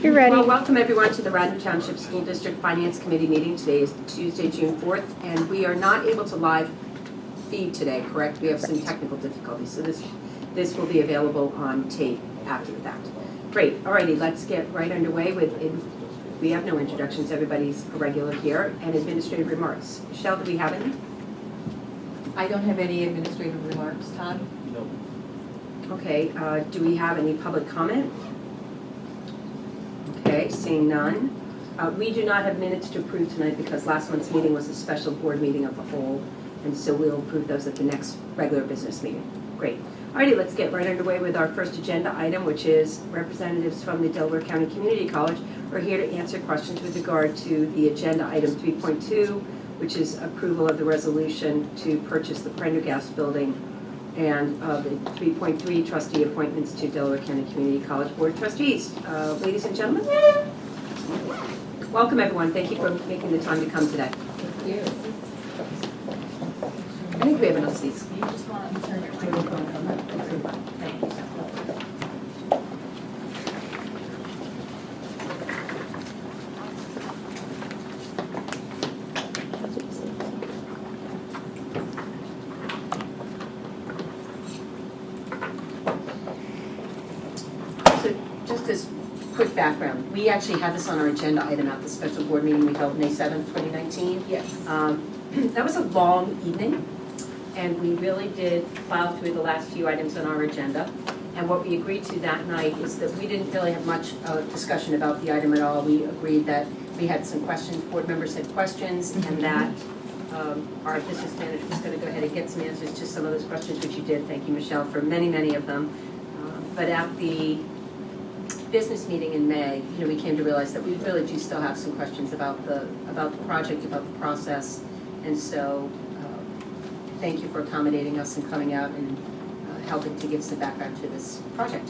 You're ready. Well, welcome everyone to the Radnor Township School District Finance Committee meeting. Today is Tuesday, June 4th, and we are not able to live feed today, correct? We have some technical difficulties, so this will be available on tape after the fact. Great, alrighty, let's get right underway with, we have no introductions, everybody's a regular here, and administrative remarks. Michelle, do we have any? I don't have any administrative remarks. Todd? No. Okay, do we have any public comment? Okay, seeing none. We do not have minutes to approve tonight because last month's meeting was a special board meeting of the whole, and so we'll approve those at the next regular business meeting. Great. Alrighty, let's get right underway with our first agenda item, which is representatives from the Delaware County Community College are here to answer questions with regard to the agenda item 3.2, which is approval of the resolution to purchase the Prendergast building, and the 3.3 trustee appointments to Delaware County Community College Board of Trustees. Ladies and gentlemen, welcome everyone. Thank you for making the time to come today. Thank you. I think we have enough seats. You just want to turn your microphone on. Thank you. So just as quick background, we actually had this on our agenda item at the special board meeting we held May 7th, 2019. Yes. That was a long evening, and we really did plow through the last few items on our agenda. And what we agreed to that night is that we didn't really have much discussion about the item at all. We agreed that we had some questions, board members had questions, and that our business manager was going to go ahead and get some answers to some of those questions, which you did. Thank you, Michelle, for many, many of them. But at the business meeting in May, we came to realize that we really do still have some questions about the project, about the process, and so thank you for accommodating us and coming out and helping to give some background to this project.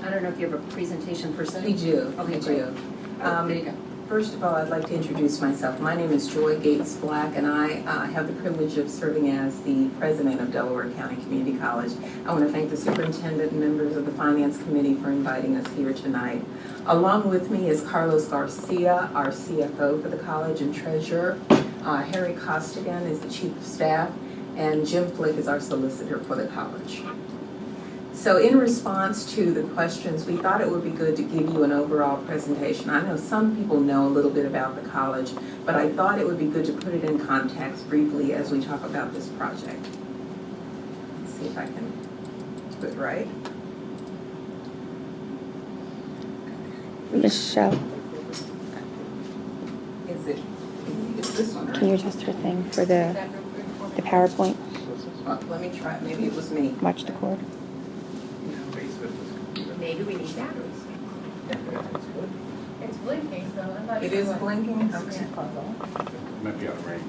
I don't know if you have a presentation per se. We do. Okay, We great. do. There you go. First of all, I'd like to introduce myself. My name is Joy Gates Black, and I have the privilege of serving as the president of Delaware County Community College. I want to thank the superintendent and members of the finance committee for inviting us here tonight. Along with me is Carlos Garcia, our CFO for the college and treasurer. Harry Costigan is the chief of staff, and Jim Flick is our solicitor for the college. So in response to the questions, we thought it would be good to give you an overall presentation. I know some people know a little bit about the college, but I thought it would be good to put it in context briefly as we talk about this project. Let's see if I can do it right. Michelle, It's this one, can you right? adjust her thing for the PowerPoint? Well, let me try, maybe it was me. Watch the cord. Maybe we need batteries. It's blinking, so I'm not It sure is what- blinking? It's Okay. puzzle. Might be out of range.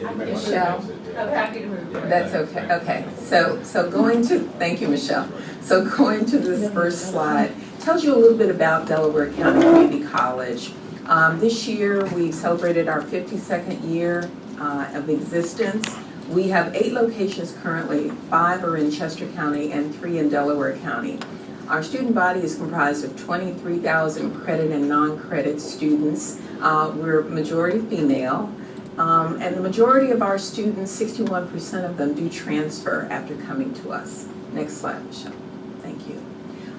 I just thought Michelle? I'm happy to move. That's okay. Okay. So going to, thank you, Michelle. So going to this first slide tells you a little bit about Delaware County Community College. This year we celebrated our 52nd year of existence. We have 8 locations currently. 5 are in Chester County and 3 in Delaware County. Our student body is comprised of 23,000 credit and non-credit students. We're majority female. And the majority of our students, 61% of them, do transfer after coming to us. Next slide, Michelle. Thank you.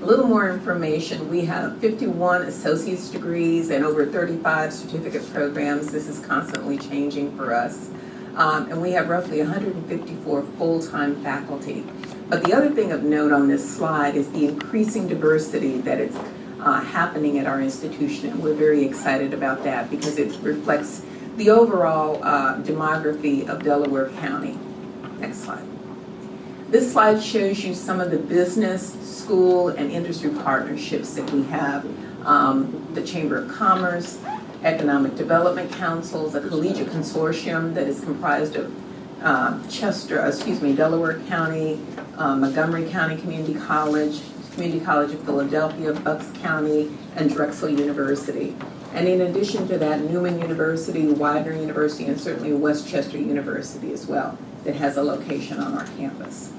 A little more information. We have 51 associate's degrees and over 35 certificate programs. This is constantly changing for us. And we have roughly 154 full-time faculty. But the other thing of note on this slide is the increasing diversity that is happening at our institution. And we're very excited about that because it reflects the overall demography of Delaware County. Next slide. This slide shows you some of the business, school, and industry partnerships that we have. The Chamber of Commerce, Economic Development Councils, a collegiate consortium that is comprised of Delaware County, Montgomery County Community College, Community College of Philadelphia, Bucks County, and Drexel University. And in addition to that, Newman University, Widener University, and certainly Westchester University as well, that has a location on our campus.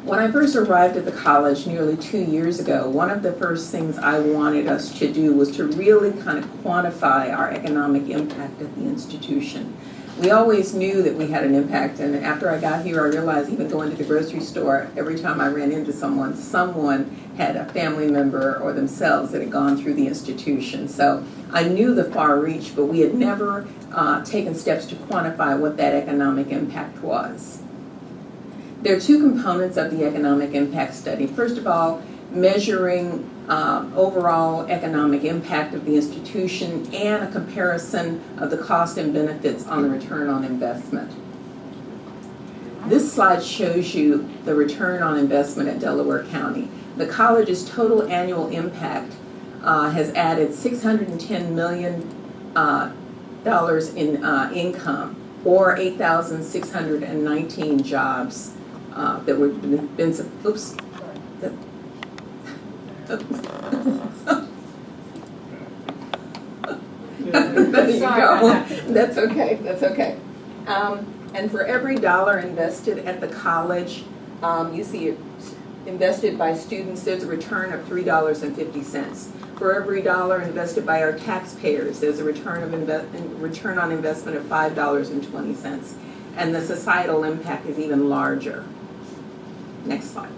When I first arrived at the college nearly 2 years ago, one of the first things I wanted us to do was to really kind of quantify our economic impact at the institution. We always knew that we had an impact, and after I got here, I realized even going to the grocery store, every time I ran into someone had a family member or themselves that had gone through the institution. So I knew the far reach, but we had never taken steps to quantify what that economic impact was. There are two components of the economic impact study. First of all, measuring overall economic impact of the institution and a comparison of the cost and benefits on the return on investment. This slide shows you the return on investment at Delaware County. The college's total annual impact has added $610 million in income, or 8,619 jobs that would have been, oops. There you go. That's okay. That's okay. And for every dollar invested at the college, you see it invested by students, there's a return of $3.50. For every dollar invested by our taxpayers, there's a return on investment of $5.20. And the societal impact is even larger. Next slide.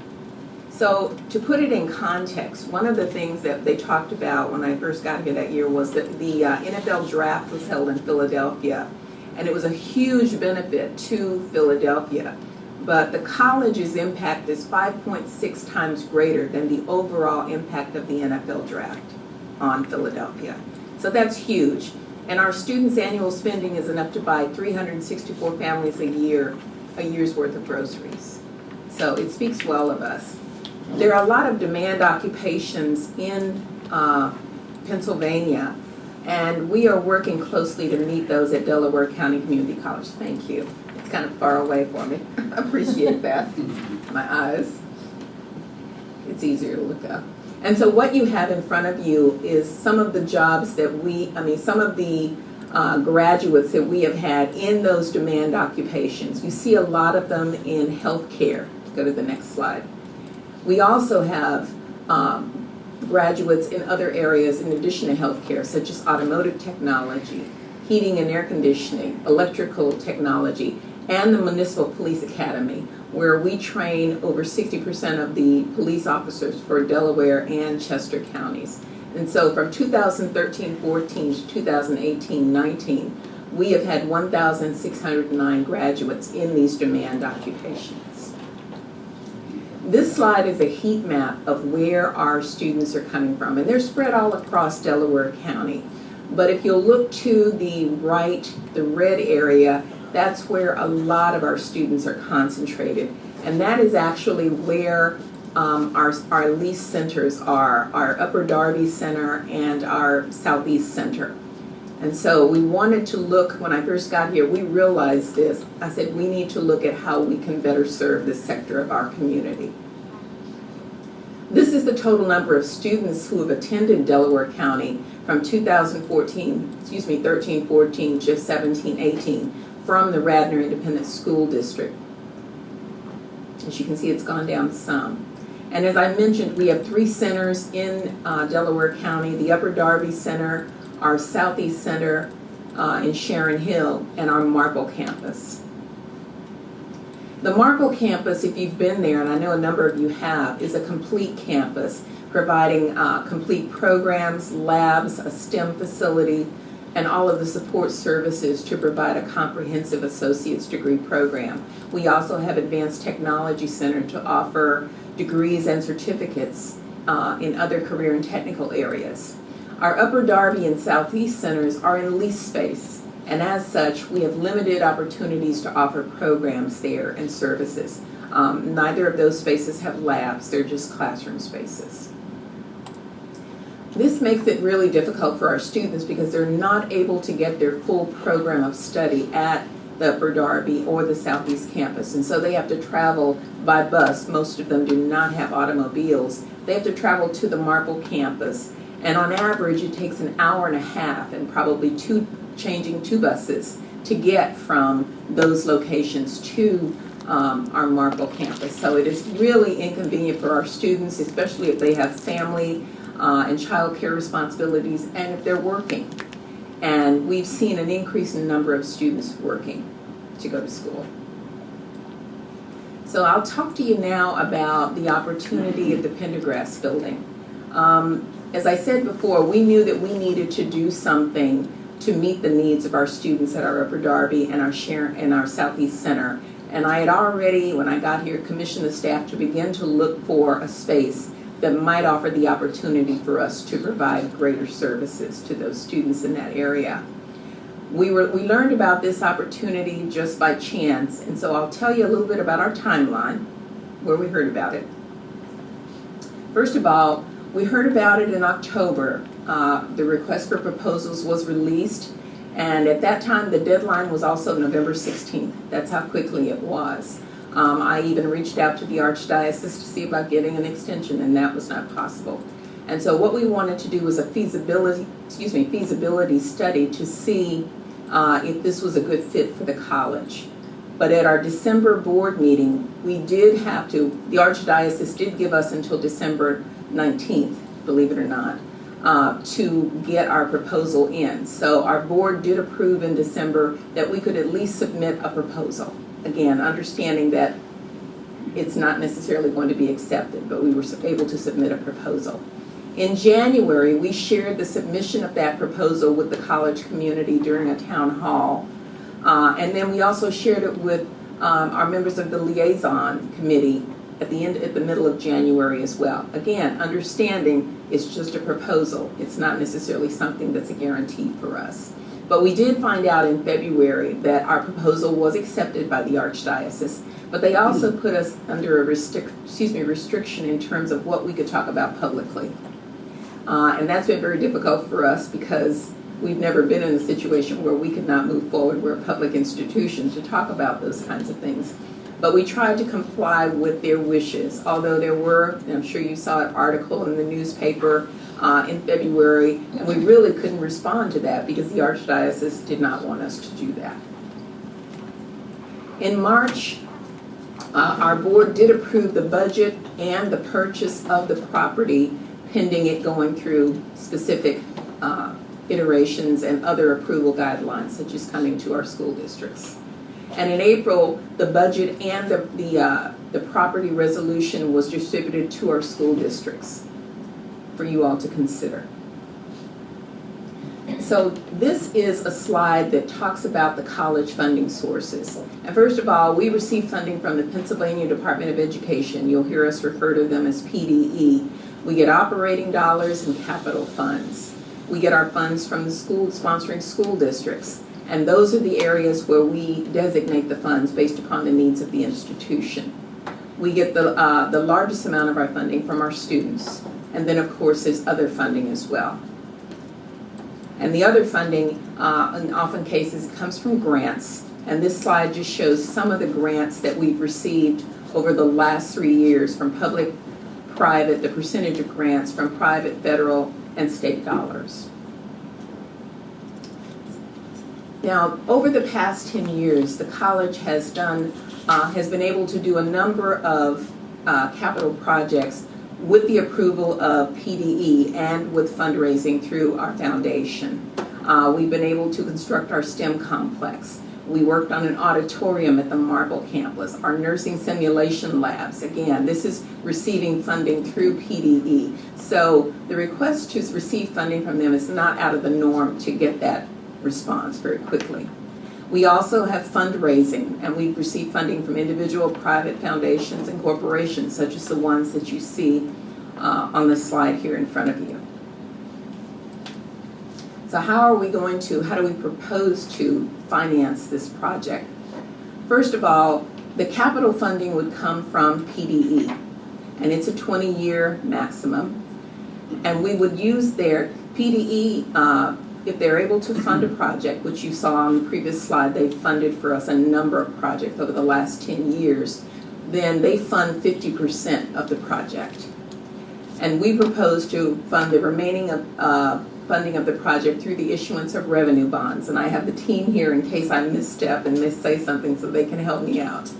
So to put it in context, one of the things that they talked about when I first got here that year was that the NFL draft was held in Philadelphia, and it was a huge benefit to Philadelphia. But the college's impact is 5.6 times greater than the overall impact of the NFL draft on Philadelphia. So that's huge. And our students' annual spending is enough to buy 364 families a year's worth of groceries. So it speaks well of us. There are a lot of demand occupations in Pennsylvania, and we are working closely to meet those at Delaware County Community College. Thank you. It's kind of far away for me. I appreciate that. My eyes. It's easier to look up. And so what you have in front of you is some of the jobs that some of the graduates that we have had in those demand occupations. You see a lot of them in healthcare. Go to the next slide. We also have graduates in other areas in addition to healthcare, such as automotive technology, heating and air conditioning, electrical technology, and the Municipal Police Academy, where we train over 60% of the police officers for Delaware and Chester counties. And so from 2013-14 to 2018-19, we have had 1,609 graduates in these demand occupations. This slide is a heat map of where our students are coming from, and they're spread all across Delaware County. But if you'll look to the right, the red area, that's where a lot of our students are concentrated. And that is actually where our least centers are, our Upper Darby Center and our Southeast Center. And so we wanted to look, when I first got here, we realized this. I said, we need to look at how we can better serve this sector of our community. This is the total number of students who have attended Delaware County from 13-14 to 17-18 from the Radnor Independent School District. As you can see, it's gone down some. And as I mentioned, we have 3 centers in Delaware County, the Upper Darby Center, our Southeast Center in Sharon Hill, and our Marple campus. The Marple campus, if you've been there, and I know a number of you have, is a complete campus, providing complete programs, labs, a STEM facility, and all of the support services to provide a comprehensive associate's degree program. We also have Advanced Technology Center to offer degrees and certificates in other career and technical areas. Our Upper Darby and Southeast centers are in lease space, and as such, we have limited opportunities to offer programs there and services. Neither of those spaces have labs, they're just classroom spaces. This makes it really difficult for our students because they're not able to get their full program of study at the Upper Darby or the Southeast campus, and so they have to travel by bus. Most of them do not have automobiles. They have to travel to the Marple campus. And on average, it takes an hour and a half and probably changing two buses to get from those locations to our Marple campus. So it is really inconvenient for our students, especially if they have family and child care responsibilities and if they're working. And we've seen an increase in the number of students working to go to school. So I'll talk to you now about the opportunity at the Pendergrass building. As I said before, we knew that we needed to do something to meet the needs of our students at our Upper Darby and our Southeast Center. And I had already, when I got here, commissioned the staff to begin to look for a space that might offer the opportunity for us to provide greater services to those students in that area. We learned about this opportunity just by chance, and so I'll tell you a little bit about our timeline, where we heard about it. First of all, we heard about it in October. The request for proposals was released, and at that time the deadline was also November 16th. That's how quickly it was. I even reached out to the Archdiocese to see about getting an extension, and that was not possible. And so what we wanted to do was a feasibility study to see if this was a good fit for the college. But at our December board meeting, we did have to, the Archdiocese did give us until December 19th, believe it or not, to get our proposal in. So our board did approve in December that we could at least submit a proposal. Again, understanding that it's not necessarily going to be accepted, but we were able to submit a proposal. In January, we shared the submission of that proposal with the college community during a town hall. And then we also shared it with our members of the liaison committee at the middle of January as well. Again, understanding it's just a proposal. It's not necessarily something that's a guarantee for us. But we did find out in February that our proposal was accepted by the Archdiocese, but they also put us under a restriction in terms of what we could talk about publicly. And that's been very difficult for us because we've never been in a situation where we could not move forward. We're a public institution to talk about those kinds of things. But we tried to comply with their wishes, although there were, and I'm sure you saw an article in the newspaper in February, and we really couldn't respond to that because the Archdiocese did not want us to do that. In March, our board did approve the budget and the purchase of the property, pending it going through specific iterations and other approval guidelines, such as coming to our school districts. And in April, the budget and the property resolution was distributed to our school districts for you all to consider. So this is a slide that talks about the college funding sources. And first of all, we receive funding from the Pennsylvania Department of Education. You'll hear us refer to them as PDE. We get operating dollars and capital funds. We get our funds from the sponsoring school districts. And those are the areas where we designate the funds based upon the needs of the institution. We get the largest amount of our funding from our students. And then, of course, there's other funding as well. And the other funding, in often cases, comes from grants. And this slide just shows some of the grants that we've received over the last 3 years from public, private, the percentage of grants from private, federal, and state dollars. Now, over the past 10 years, the college has been able to do a number of capital projects with the approval of PDE and with fundraising through our foundation. We've been able to construct our STEM complex. We worked on an auditorium at the Marple campus, our nursing simulation labs. Again, this is receiving funding through PDE. So the request to receive funding from them is not out of the norm to get that response very quickly. We also have fundraising, and we've received funding from individual private foundations and corporations, such as the ones that you see on the slide here in front of you. So how do we propose to finance this project? First of all, the capital funding would come from PDE, and it's a 20-year maximum. And we would use their PDE, if they're able to fund a project, which you saw on the previous slide, they've funded for us a number of projects over the last 10 years. then they fund 50% of the project. And we propose to fund the remaining funding of the project through the issuance of revenue bonds. And I have the team here in case I misstep and missay something so they can help me out.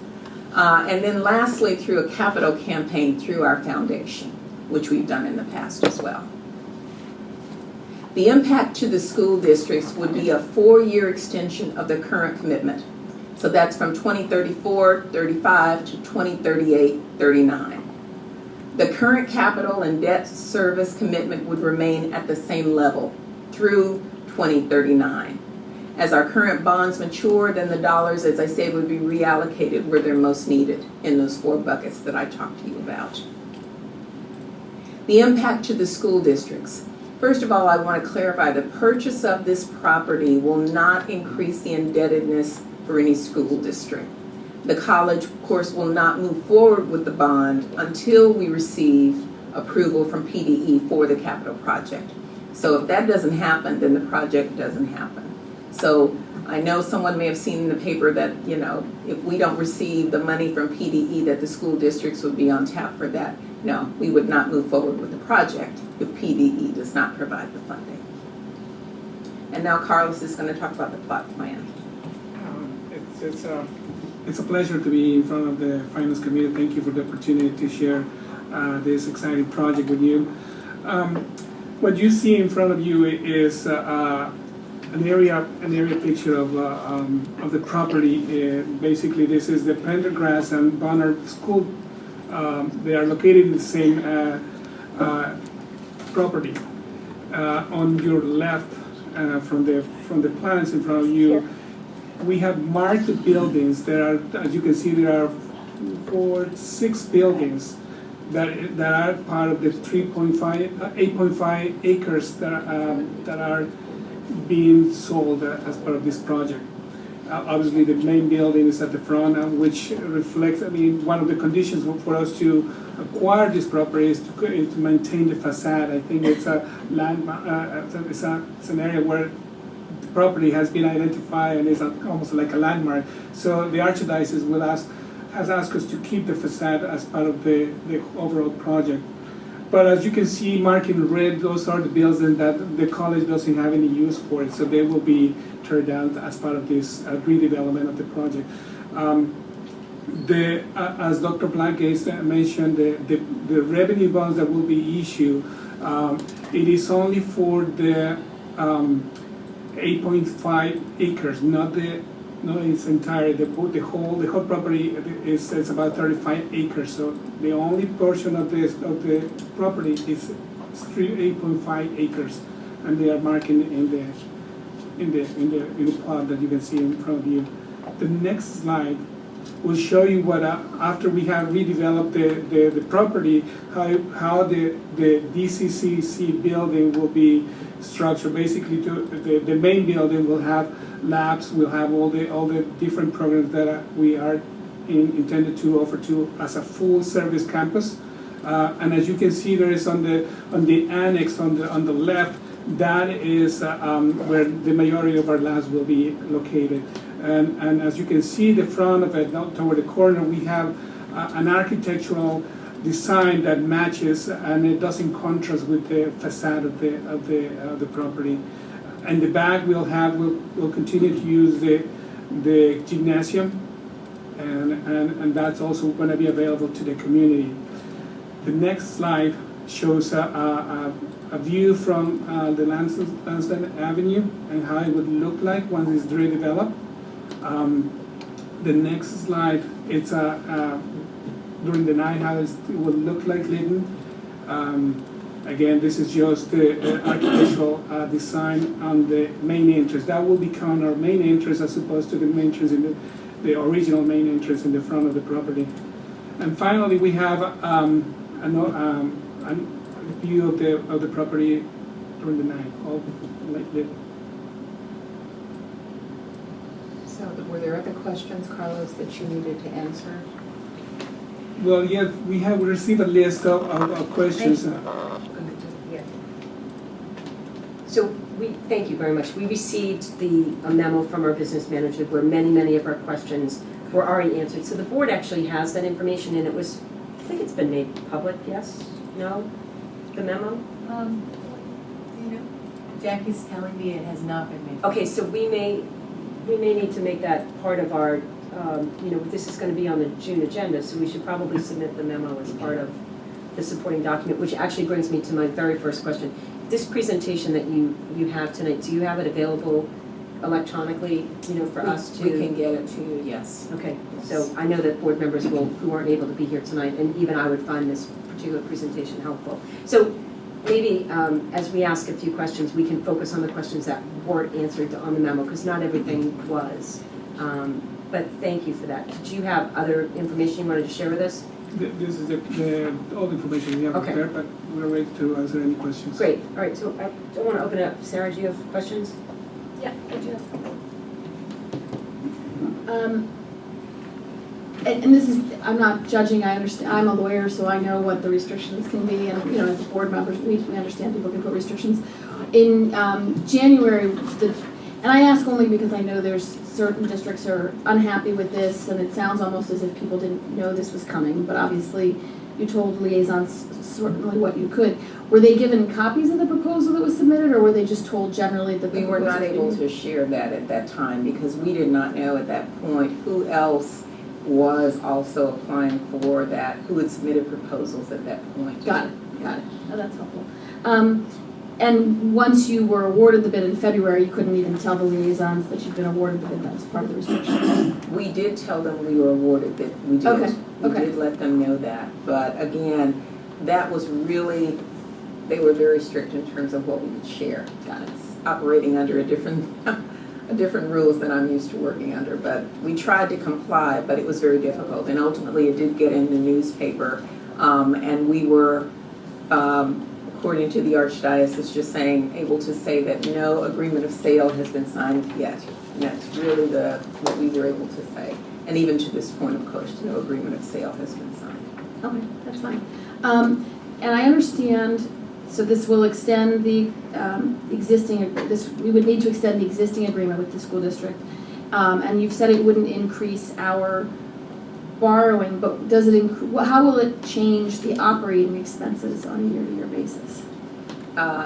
And then lastly, through a capital campaign through our foundation, which we've done in the past as well. The impact to the school districts would be a 4-year extension of the current commitment. So that's from 2034-35 to 2038-39. The current capital and debt service commitment would remain at the same level through 2039. As our current bonds mature, then the dollars, as I say, would be reallocated where they're most needed in those 4 buckets that I talked to you about. The impact to the school districts. First of all, I want to clarify the purchase of this property will not increase the indebtedness for any school district. The college, of course, will not move forward with the bond until we receive approval from PDE for the capital project. So if that doesn't happen, then the project doesn't happen. So I know someone may have seen in the paper that, you know, if we don't receive the money from PDE, that the school districts would be on tap for that. No, we would not move forward with the project if PDE does not provide the funding. And now Carlos is going to talk about the plot plan. It's a pleasure to be in front of the finance committee. Thank you for the opportunity to share this exciting project with you. What you see in front of you is an area picture of the property. Basically, this is the Pendergrass and Bonner School. They are located in the same property. On your left, from the plans in front of you, we have marked the buildings. There are, as you can see, there are 6 buildings that are part of the 8.5 acres that are being sold as part of this project. Obviously, the main building is at the front, which reflects, I mean, one of the conditions for us to acquire this property is to maintain the facade. I think it's a it's an area where the property has been identified and is almost like a landmark. So the Archdiocese has asked us to keep the facade as part of the overall project. But as you can see, marked in red, those are the buildings that the college doesn't have any use for it, so they will be turned down as part of this redevelopment of the project. As Dr. Blanques mentioned, the revenue bonds that will be issued, it is only for the 8.5 acres, not its entirety. The whole property is about 35 acres. So the only portion of the property is 8.5 acres, and they are marking in the plot that you can see in front of you. The next slide will show you what after we have redeveloped the property, how the DCCC building will be structured. Basically, the main building will have labs, will have all the different programs that we are intended to offer to as a full service campus. And as you can see, there is on the annex on the left, that is where the majority of our labs will be located. And as you can see, the front of it, toward the corner, we have an architectural design that matches, and it does in contrast with the facade of the property. And the back we'll continue to use the gymnasium, and that's also going to be available to the community. The next slide shows a view from the Lansdowne Avenue and how it would look like once it's redeveloped. The next slide, it's during the night how it will look like Lytton. Again, this is just the architectural design on the main entrance. That will become our main entrance as opposed to the main entrance in the original main entrance in the front of the property. And finally, we have a view of the property during the night, all like this. So were there other questions, Carlos, that you needed to answer? Well, yes, we received a list of questions. Yeah. So thank you very much. We received a memo from our business manager where many of our questions were already answered. So the board actually has that information, and it was, I think it's been made public, yes? No? The memo? Jackie's telling me it has not been made. Okay, so we may need to make that part of our, this is gonna be on the June agenda, so we should probably submit the memo as part of the supporting document, which actually brings me to my very first question. This presentation that you have tonight, do you have it available electronically, for us to? We can get it to you, yes. Okay, so I know that board members who aren't able to be here tonight, and even I would find this particular presentation helpful. So maybe as we ask a few questions, we can focus on the questions that weren't answered on the memo, because not everything was. But thank you for that. Did you have other information you wanted to share with us? This is all the information we have Okay. prepared, but we're ready to answer any questions. Great, all right, so I don't want to open it up. Sarah, do you have questions? Yeah, I do have a couple. And this is, I'm not judging, I understand, I'm a lawyer, so I know what the restrictions can be, and, as board members, we understand people can put restrictions. In January, and I ask only because I know there's certain districts are unhappy with this, and it sounds almost as if people didn't know this was coming, but obviously you told liaisons certainly what you could. Were they given copies of the proposal that was submitted, or were they just told generally that the We were proposal not was able to share that at that time because we did not know at that point who else was also applying for that, who had submitted proposals at that point. Got it. Oh, that's helpful. And once you were awarded the bid in February, you couldn't even tell the liaisons that you'd been awarded the bid, that was part of the restriction. We did tell them we were awarded that, we did. Okay, We okay. did let them know that, but again, that was really, they were very strict in terms of what we could share. Got it. It's operating under a different rules than I'm used to working under, but we tried to comply, but it was very difficult, and ultimately it did get in the newspaper, and we were, according to the Archdiocese, just able to say that no agreement of sale has been signed yet. And that's really what we were able to say. And even to this point, of course, no agreement of sale has been signed. Okay, that's fine. And I understand, so this will extend the we would need to extend the existing agreement with the school district. And you've said it wouldn't increase our borrowing, but does it, how will it change the operating expenses on a year-to-year basis?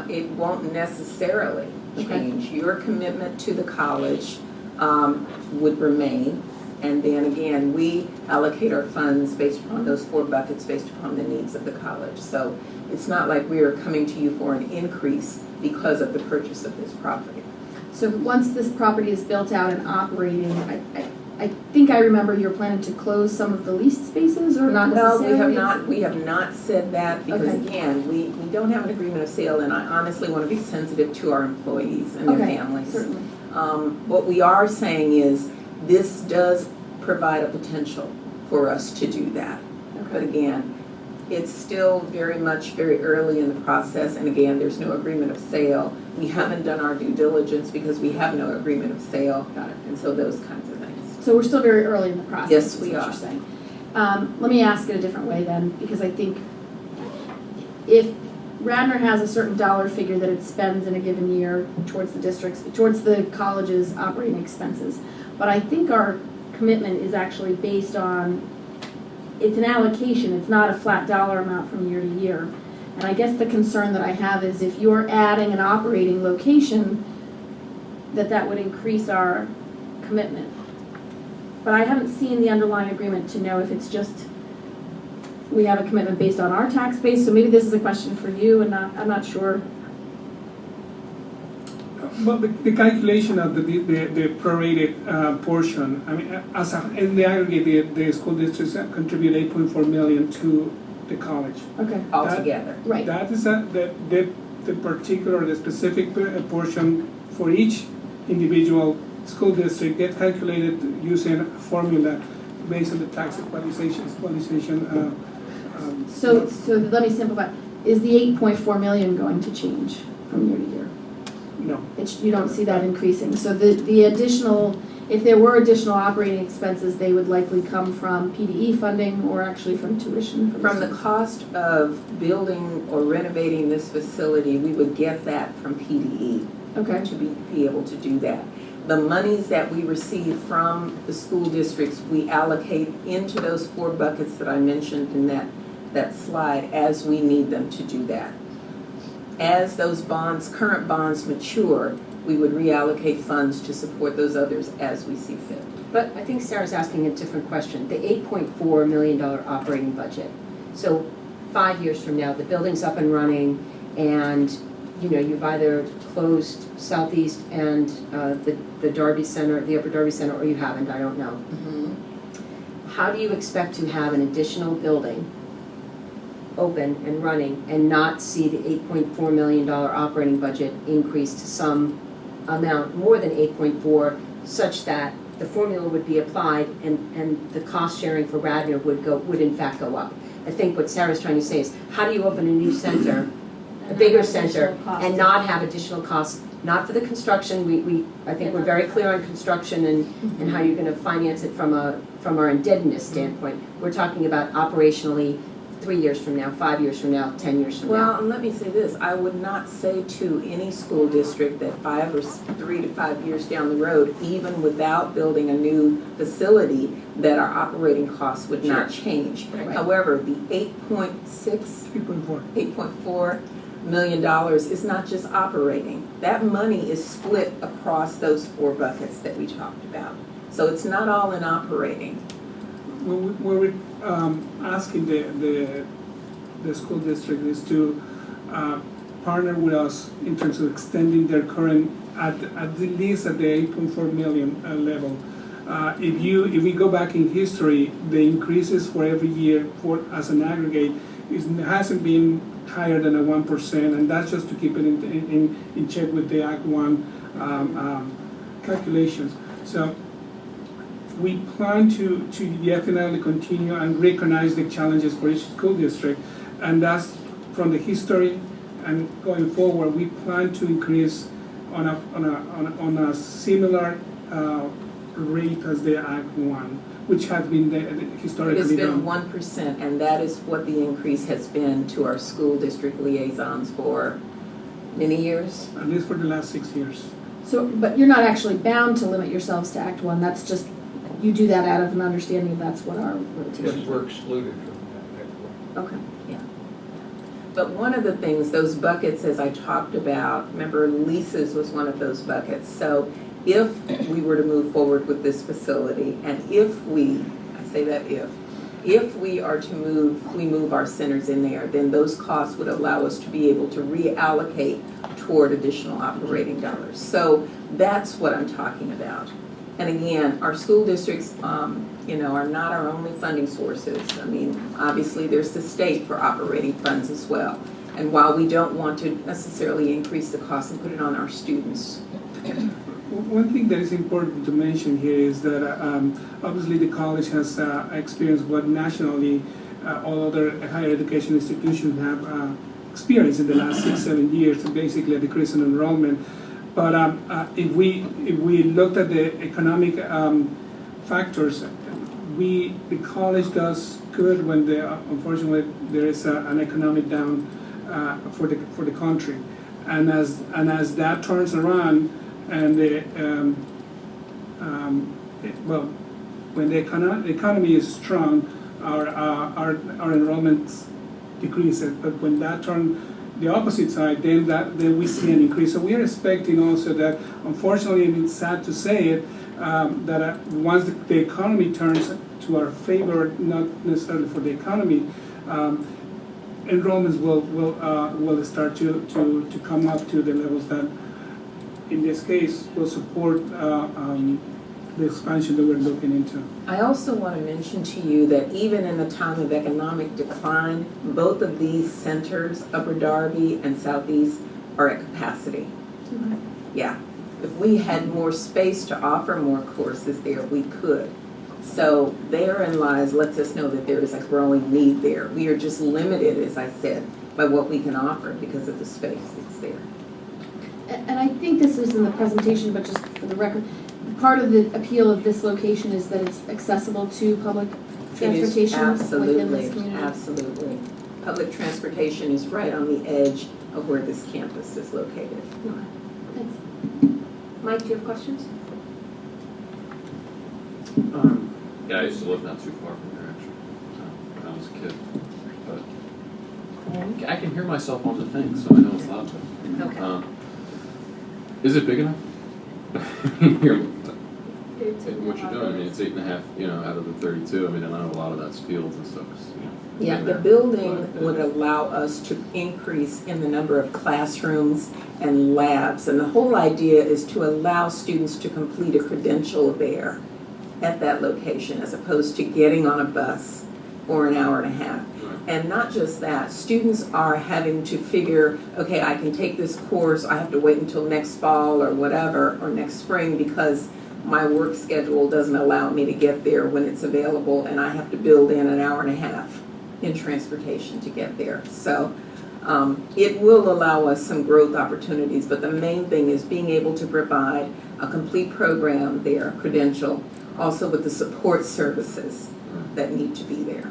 It won't necessarily Okay. change. Your commitment to the college would remain. And then again, we allocate our funds based upon those 4 buckets based upon the needs of the college. So it's not like we are coming to you for an increase because of the purchase of this property. So once this property is built out and operating, I think I remember you're planning to close some of the leased spaces, or not No, necessarily? we have not said that because Okay. again, we don't have an agreement of sale, and I honestly want to be sensitive to our employees and their Okay, families. certainly. What we are saying is this does provide a potential for us to do that. But Okay. again, it's still very early in the process, and again, there's no agreement of sale. We haven't done our due diligence because we have no agreement of sale, Got it. and so those kinds of things. So we're still very early in the process. Yes, is we what are. you're saying. Let me ask it a different way then, because I think if Radnor has a certain dollar figure that it spends in a given year towards the college's operating expenses, but I think our commitment is actually based on, it's an allocation, it's not a flat dollar amount from year to year. And I guess the concern that I have is if you're adding an operating location, that would increase our commitment. But I haven't seen the underlying agreement to know if it's just, we have a commitment based on our tax base, so maybe this is a question for you, and I'm not sure. Well, the calculation of the prorated portion, I mean, in the aggregate, the school districts contribute 8.4 million to the college. Okay, Altogether. right. That is the particular, the specific portion for each individual school district get calculated using a formula based on the tax equalization. So let me simplify. Is the 8.4 million going to change from year to year? No. You don't see that increasing. So the additional, if there were additional operating expenses, they would likely come from PDE funding or actually from tuition? From the cost of building or renovating this facility, we would get that from PDE Okay. to be able to do that. The monies that we receive from the school districts, we allocate into those 4 buckets that I mentioned in that slide as we need them to do that. As those current bonds mature, we would reallocate funds to support those others as we see fit. But I think Sarah's asking a different question. The $8.4 million operating budget. So 5 years from now, the building's up and running, and you've either closed Southeast and the Darby Center, the Upper Darby Center, or you haven't, I don't know. How do you expect to have an additional building open and running and not see the $8.4 million operating budget increase to some amount more than 8.4, such that the formula would be applied and the cost sharing for Radnor would in fact go up? I think what Sarah's trying to say is, how do you open a new center, a bigger center, and not have additional costs, not for the construction, I think we're very clear on construction and how you're gonna finance it from our indebtedness standpoint. We're talking about operationally 3 years from now, 5 years from now, 10 years from now. Well, and let me say this, I would not say to any school district that 3 to 5 years down the road, even without building a new facility, that our operating costs would not change. Right. However, the $8.4 million is not just operating. That money is split across those 4 buckets that we talked about. So it's not all in operating. What we're asking the school district is to partner with us in terms of extending their current, at least at the 8.4 million level. If we go back in history, the increases for every year as an aggregate hasn't been higher than a 1%, and that's just to keep it in check with the Act 1 calculations. So we plan to definitely continue and recognize the challenges for each school district, and that's from the history and going forward. We plan to increase on a similar rate as the Act 1, which has been historically It has been done. 1%, and that is what the increase has been to our school district liaisons for many years. At least for the last 6 years. So, but you're not actually bound to limit yourselves to Act 1, that's just, you do that out of an understanding that's what our rotation. Yes, we're excluded from that. Okay. But one of the things, those buckets, as I talked about, remember leases was one of those buckets. So if we were to move forward with this facility, and if we are to move our centers in there, then those costs would allow us to be able to reallocate toward additional operating dollars. So that's what I'm talking about. And again, our school districts, are not our only funding sources. I mean, obviously there's the state for operating funds as well. And while we don't want to necessarily increase the cost and put it on our students. One thing that is important to mention here is that obviously the college has experienced what nationally all other higher education institutions have experienced in the last 6-7 years, basically a decrease in enrollment. But if we looked at the economic factors, the college does good when unfortunately there is an economic down for the country, and as that turns around, and when the economy is strong, our enrollment decreases. But when that turns the opposite side, then we see an increase. So we are expecting also that, unfortunately, and it's sad to say it, that once the economy turns to our favor, not necessarily for the economy, enrollments will start to come up to the levels that, in this case, will support the expansion that we're looking into. I also want to mention to you that even in the time of economic decline, both of these centers, Upper Darby and Southeast, are at capacity. Mm-hmm. Yeah. If we had more space to offer more courses there, we could. So therein lets us know that there is a growing need there. We are just limited, as I said, by what we can offer because of the space that's there. And I think this was in the presentation, but just for the record, part of the appeal of this location is that it's accessible to public transportation within this community. Absolutely. Public transportation is right on the edge of where this campus is located. Thanks. Mike, do you have questions? Yeah, I used to live not too far from here, actually, when I was a kid. But I can hear myself on the thing, so I know it's loud. Okay. Is it big enough? You're- It's What you're doing, I mean, it's 8.5, out of the 32. I mean, I know a lot of that's fields and stuff. 'Cause, Yeah, been the there. building But, would allow us to increase in the number of classrooms and labs. And the whole idea is to allow students to complete a credential there at that location as opposed to getting on a bus for an hour and a half. Right. And not just that, students are having to figure, okay, I can take this course, I have to wait until next fall or whatever, or next spring because my work schedule doesn't allow me to get there when it's available and I have to build in an hour and a half in transportation to get there. So it will allow us some growth opportunities, but the main thing is being able to provide a complete program there, a credential, also with the support services that need to be there.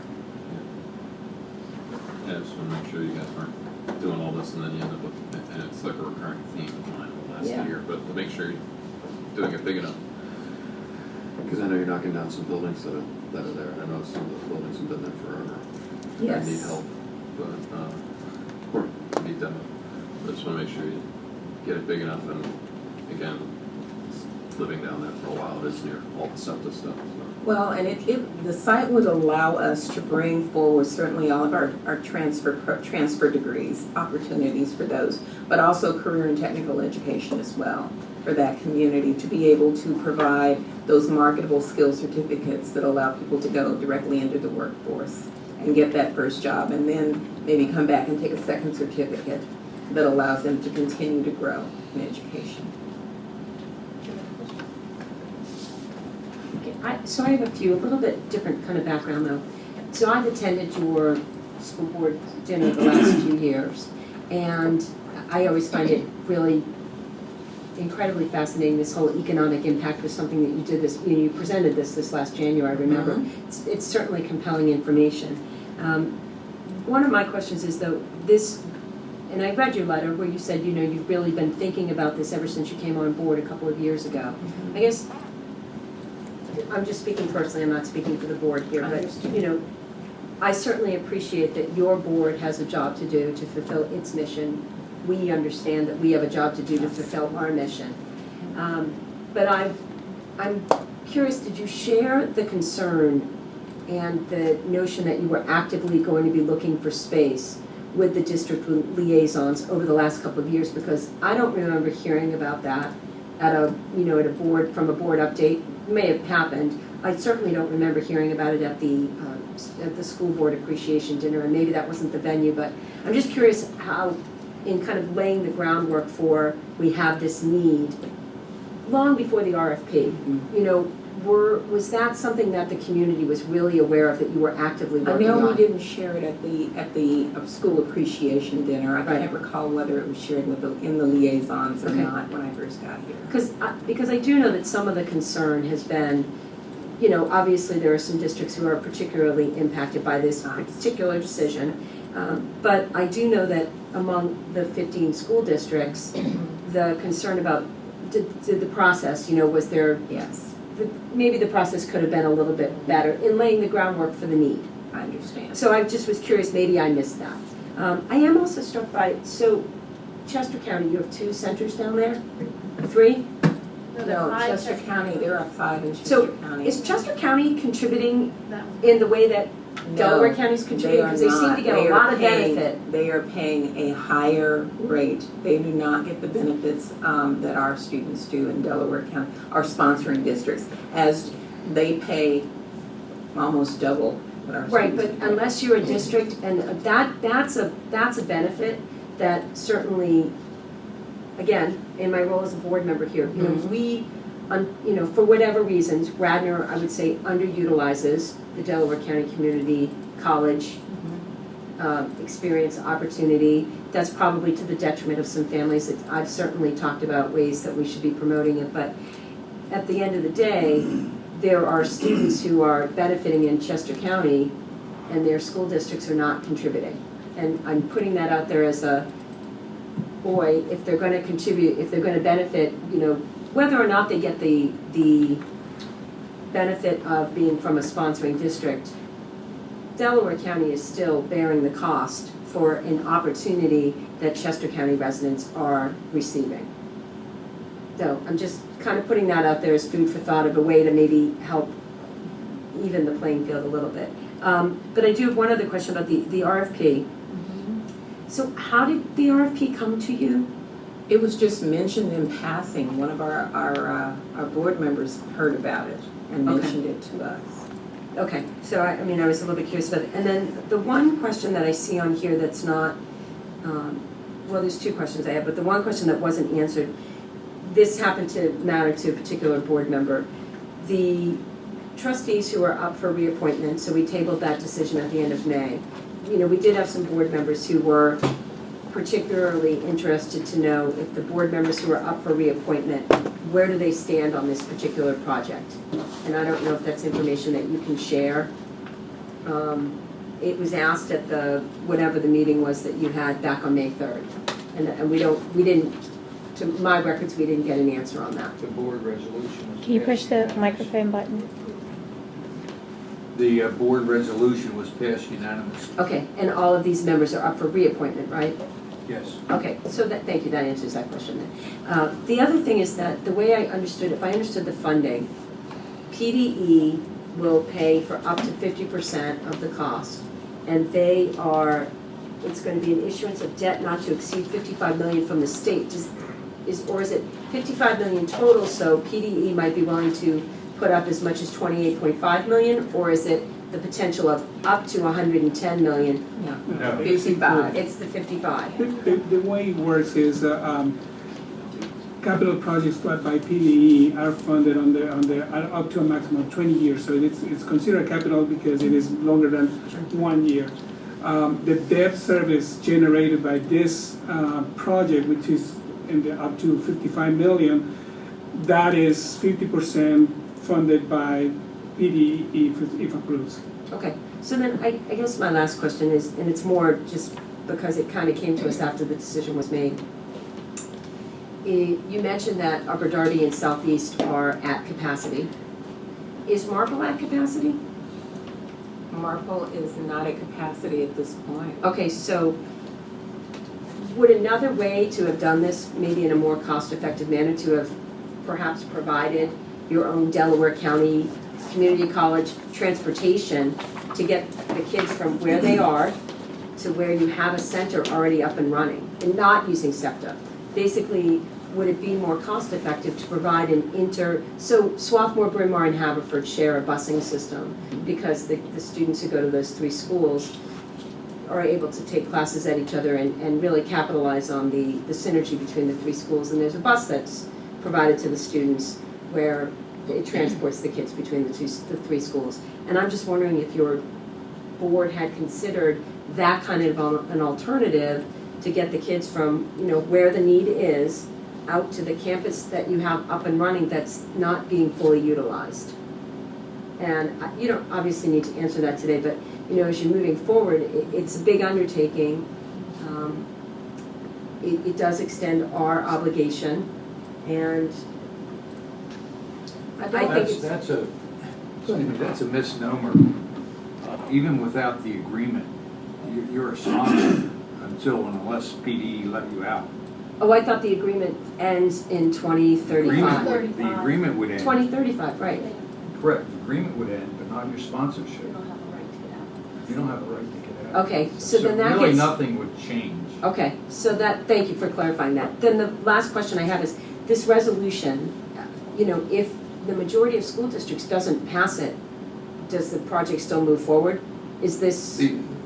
Yeah, I just want to make sure you guys aren't doing all this and then you end up with, and it's like a recurring theme of mine the last Yeah. year, but to make sure you're doing it big enough. Because I know you're knocking down some buildings that are there, and I know some of those buildings have been there forever. Yes. They need help, but, or need demo. But I just want to make sure you get it big enough, and again, living down there for a while, it is near all the SEPTA stuff, so. Well, and the site would allow us to bring forward certainly all of our transfer degrees, opportunities for those, but also career and technical education as well for that community to be able to provide those marketable skill certificates that allow people to go directly into the workforce and get that first job and then maybe come back and take a second certificate that allows them to continue to grow in education. Okay, so I have a little bit different kind of background though. So I've attended your school board dinner the last few years, and I always find it really incredibly fascinating. This whole economic impact was something that you did you presented this last January, I remember. Mm-hmm. It's certainly compelling information. One of my questions is though, and I read your letter where you said, you've really been thinking about this ever since you came on board a couple of years ago. Mm-hmm. I guess, I'm just speaking personally, I'm not speaking for the board here, but, I certainly appreciate that your board has a job to do to fulfill its mission. We understand that we have a job to do to fulfill our mission. But I'm curious, did you share the concern and the notion that you were actively going to be looking for space with the district liaisons over the last couple of years? Because I don't remember hearing about that at a board update. It may have happened. I certainly don't remember hearing about it at the school board appreciation dinner, and maybe that wasn't the venue, but I'm just curious how, in kind of laying the groundwork for we have this need, long before the RFP, was that something that the community was really aware of, that you were actively I working on? know we didn't share it at the school appreciation dinner. I Right. can't recall whether it was shared in the liaisons or Okay. not when I first got here. Because I do know that some of the concern has been, obviously there are some districts who are particularly impacted by this particular decision. But I do know that among the 15 school districts, the concern about did the process, was there, Yes, maybe the process could have been a little bit better in laying the groundwork for the need. I understand. So I just was curious, maybe I missed that. I am also struck by, so Chester County, you have 2 centers down there? 3? No, Chester County, there are 5 in Chester So County. is Chester County contributing That one. in the way that Delaware No, County's contributing? are Because they seem not. to get They a are lot of paying- benefit. They are paying a higher rate. They do not get the benefits that our students do in Delaware County, our sponsoring districts, as they pay almost double what our Right, students but pay. unless you're a district, and that's a benefit that certainly, again, in my role as a board member here, Mhm. we, for whatever reasons, Radnor, I would say, underutilizes the Delaware County Community College experience, opportunity. That's probably to the detriment of some families. I've certainly talked about ways that we should be promoting it, but at the end of the day, there are students who are benefiting in Chester County and their school districts are not contributing. And I'm putting that out there as a, boy, if they're going to contribute, if they're going to benefit, whether or not they get the benefit of being from a sponsoring district, Delaware County is still bearing the cost for an opportunity that Chester County residents are receiving. So I'm just kind of putting that out there as food for thought of a way to maybe help even the playing field a little bit. But I do have one other question about the RFP. So how did the RFP come to you? It was just mentioned in passing. One of our board members heard about it and Okay. mentioned it to us. Okay, so I mean, I was a little bit curious about it. And then the one question that I see on here that's not, well, there's two questions I have, but the one question that wasn't answered, this happened to matter to a particular board member. The trustees who are up for reappointment, so we tabled that decision at the end of May. You know, we did have some board members who were particularly interested to know if the board members who are up for reappointment, where do they stand on this particular project? And I don't know if that's information that you can share. It was asked at the, whatever the meeting was that you had back on May 3rd. And we didn't, to my records, we didn't get an answer on that. The board resolution was. Can you push passed the microphone button? The board resolution was passed unanimously. Okay, and all of these members are up for reappointment, right? Yes. Okay, so that, thank you, that answers that question then. The other thing is that the way I understood, if I understood the funding, PDE will pay for up to 50% of the cost, and they are, it's going to be an issuance of debt not to exceed 55 million from the state. Or is it 55 million total, so PDE might be willing to put up as much as 28.5 million, or is it the potential of up to 110 million? No. 55. It's the 55. The way it works is capital projects by PDE are funded on the up to a maximum of 20 years. So it's considered capital because it is longer than 1 year. The debt service generated by this project, which is in the up to 55 million, that is 50% funded by PDE if approved. Okay, so then I guess my last question is, and it's more just because it kind of came to us after the decision was made. You mentioned that Upper Darby and Southeast are at capacity. Is Marple at capacity? Marple is not at capacity at this point. Okay, so would another way to have done this, maybe in a more cost-effective manner, to have perhaps provided your own Delaware County Community College transportation to get the kids from where they are to where you have a center already up and running and not using SEPTA? Basically, would it be more cost-effective to provide so Swarthmore, Bryn Mawr, and Haverford share a busing system because the students who go to those three schools are able to take classes at each other and really capitalize on the synergy between the three schools. And there's a bus that's provided to the students where it transports the kids between the three schools. And I'm just wondering if your board had considered that kind of an alternative to get the kids from, where the need is out to the campus that you have up and running that's not being fully utilized. And you don't obviously need to answer that today, but as you're moving forward, it's a big undertaking. It does extend our obligation, and I think That's a misnomer. Even without the agreement, you're a sponsor until and unless PDE let you out. Oh, I thought the agreement ends in 2035. The agreement would end. 2035, right. Correct, the agreement would end, but not your sponsorship. You don't have a right to get out. Okay, so then that really gets- nothing would change. Okay, so thank you for clarifying that. Then the last question I have is, this resolution, if the majority of school districts doesn't pass it, does the project still move forward? Is this?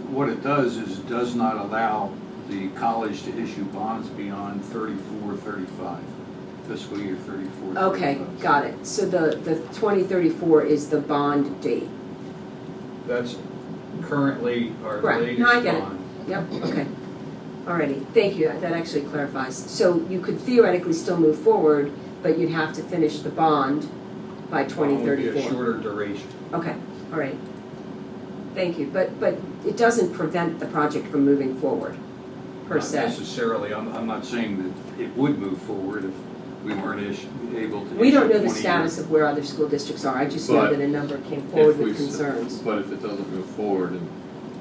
What it does is it does not allow the college to issue bonds beyond 34, 35, fiscal year 34, 35. Okay, got it. So the 2034 is the bond date. That's currently our Correct. latest No, I get it. bond. Yep, okay. Alrighty, thank you, that actually clarifies. So you could theoretically still move forward, but you'd have to finish the bond by It would be 2034. a shorter duration. Okay, all right. Thank you, but it doesn't prevent the project from moving forward, per Not se. necessarily, I'm not saying that it would move forward we weren't able to. We don't know issue the 20 status years. of where other school districts are, I just know But that a number came forward If we with s- concerns. But if it doesn't move forward, and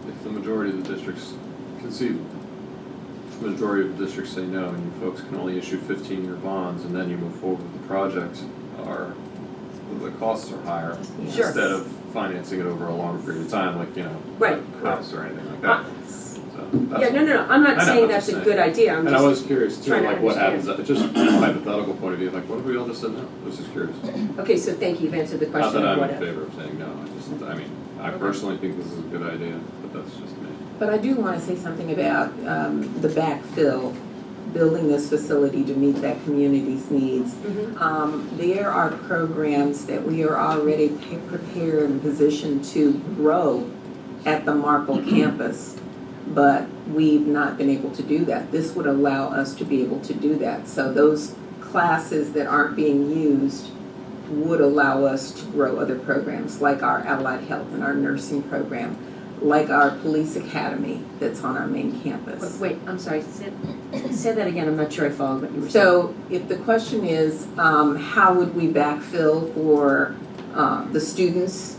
if the majority of the districts concede, if the majority of the districts say no, and you folks can only issue 15-year bonds, and then you move forward with the project, the costs are higher. Sure. Instead of financing it over a longer period of time, like, Right. CREPS or anything like that. So Yeah, that's no, I'm I not know, saying I'm that's just a saying. good idea, I'm And I was just, curious too, trying to like what happens, understand. just from a hypothetical point of view, like what if we all just said no? I was just curious. okay, so thank you, you've answered the Not question that of I'm what in if. favor of saying no, I personally think this is a good idea, but that's just me. But I do want to say something about the backfill, building this facility to meet that community's needs. There are programs that we are already prepared and positioned to grow at the Marple campus, but we've not been able to do that. This would allow us to be able to do that. So those classes that aren't being used would allow us to grow other programs, like our allied health and our nursing program, like our police academy that's on our main campus. Wait, I'm sorry, say that again, I'm not sure I followed what you were saying. So if the question is, how would we backfill for the students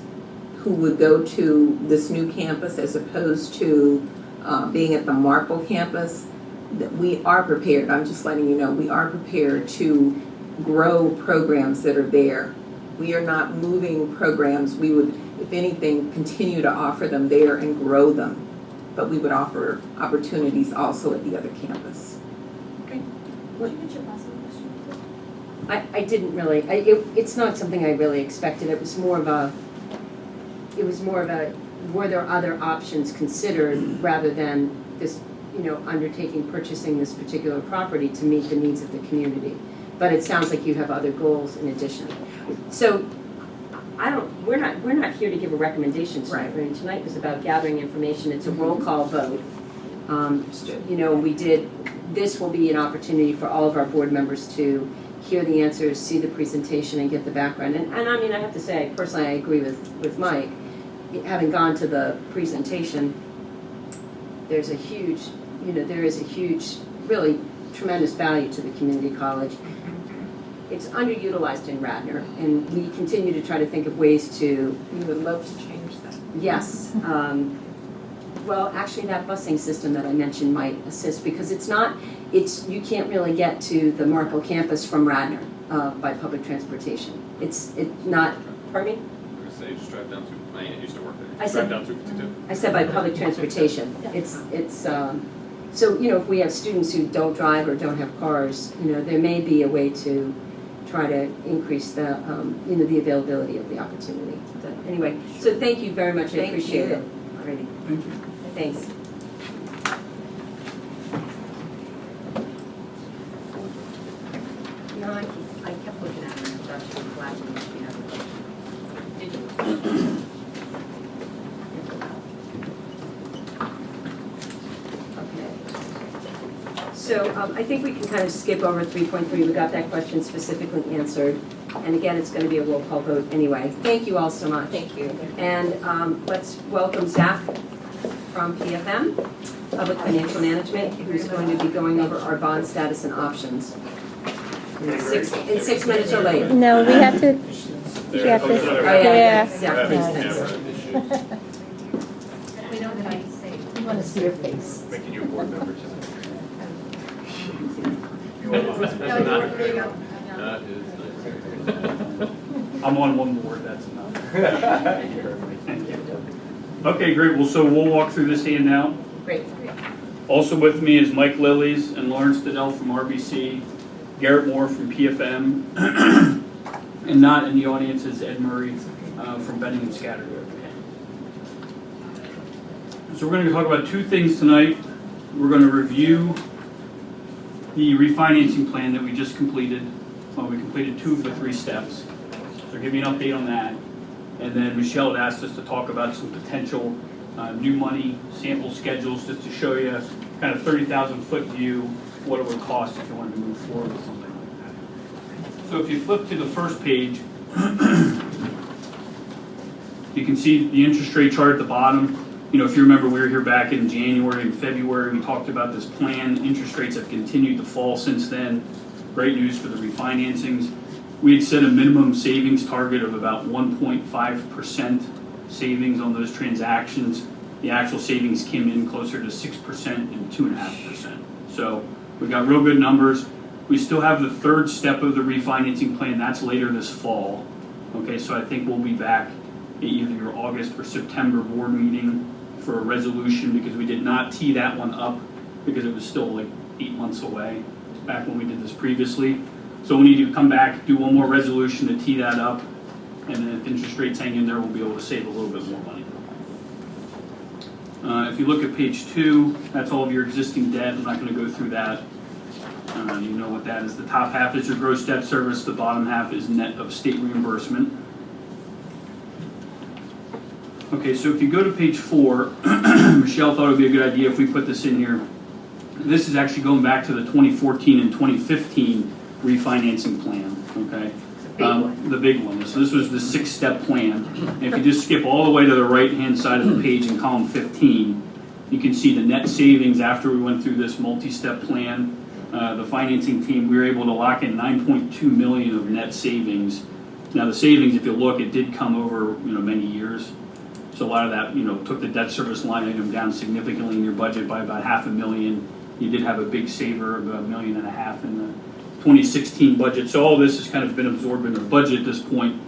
who would go to this new campus as opposed to being at the Marple campus, that we are prepared, I'm just letting you know, we are prepared to grow programs that are there. We are not moving programs, we would, if anything, continue to offer them there and grow them, but we would offer opportunities also at the other campus. I didn't really, it's not something I really expected, it was more of a, were there other options considered rather than this, undertaking, purchasing this particular property to meet the needs of the community. But it sounds like you have other goals in addition. So, we're not here to give a recommendation tonight. Right. Right? Tonight was about gathering information, it's a roll call vote. Understood. This will be an opportunity for all of our board members to hear the answers, see the presentation, and get the background. And I mean, I have to say, personally, I agree with Mike. Having gone to the presentation, there is a huge, really tremendous value to the community college. It's underutilized in Radnor, and we continue to try to think of ways to. We would love to change that. Yes. Well, actually, that busing system that I mentioned might assist because you can't really get to the Marple campus from Radnor by public transportation. It's not, pardon me? So you just drive down to, my aunt used to work there. I said- Drive down to 52. I said by public transportation. So, if we have students who don't drive or don't have cars, there may be a way to try to increase the, the availability of the opportunity. But anyway, so thank you very much. I Thank appreciate you. it. Alrighty. Thank you. Thanks. I kept looking at it and thought she was flashing if she had a question. Did you? Okay. So I think we can kind of skip over 3.3. We got that question specifically answered. And again, it's going to be a roll call vote anyway. Thank you all so much. Thank you. And let's welcome Zach from PFM, Public Financial Management, who's going to be going over our bond status and options. In 6 minutes or late. No, we have to, yeah. Zach, please, thanks. We know that I say. We want to see your face. Making you a board member tonight. There you go. That is nice. I'm on one board, that's enough. Okay, great, we'll walk through this handout. Great. Also with me is Mike Lillies and Lawrence Diddell from RBC, Garrett Moore from PFM, and not in the audience is Ed Murray from Benning and Scattergood. So we're going to talk about two things tonight. We're going to review the refinancing plan that we just completed. Well, we completed 2 of the 3 steps. So give you an update on that. And then Michelle had asked us to talk about some potential new money sample schedules just to show you kind of 30,000-foot view what it would cost if you wanted to move forward with something like that. So if you flip to the first page, you can see the interest rate chart at the bottom. If you remember, we were here back in January and February. We talked about this plan. Interest rates have continued to fall since then. great news for the refinancings. We had set a minimum savings target of about 1.5% savings on those transactions. The actual savings came in closer to 6% and 2.5%. So we got real good numbers. We still have the third step of the refinancing plan. That's later this fall. Okay, so I think we'll be back at either your August or September board meeting for a resolution, because we did not tee that one up because it was still like 8 months away back when we did this previously. So we need to come back, do one more resolution to tee that up, and then if interest rates hang in there, we'll be able to save a little bit more money. If you look at page 2, that's all of your existing debt. I'm not going to go through that. You know what that is. The top half is your gross debt service. The bottom half is net of state reimbursement. Okay, so if you go to page 4, Michelle thought it would be a good idea if we put this in here. This is actually going back to the 2014 and 2015 refinancing plan, okay? The big one. So this was the 6-step plan. And if you just skip all the way to the right-hand side of the page in column 15, you can see the net savings after we went through this multi-step plan. The financing team, we were able to lock in $9.2 million of net savings. Now the savings, if you look, it did come over many years. So a lot of that took the debt service line item down significantly in your budget by about $500,000. You did have a big saver of $1.5 million in the 2016 budget. So all this has kind of been absorbed in our budget at this point,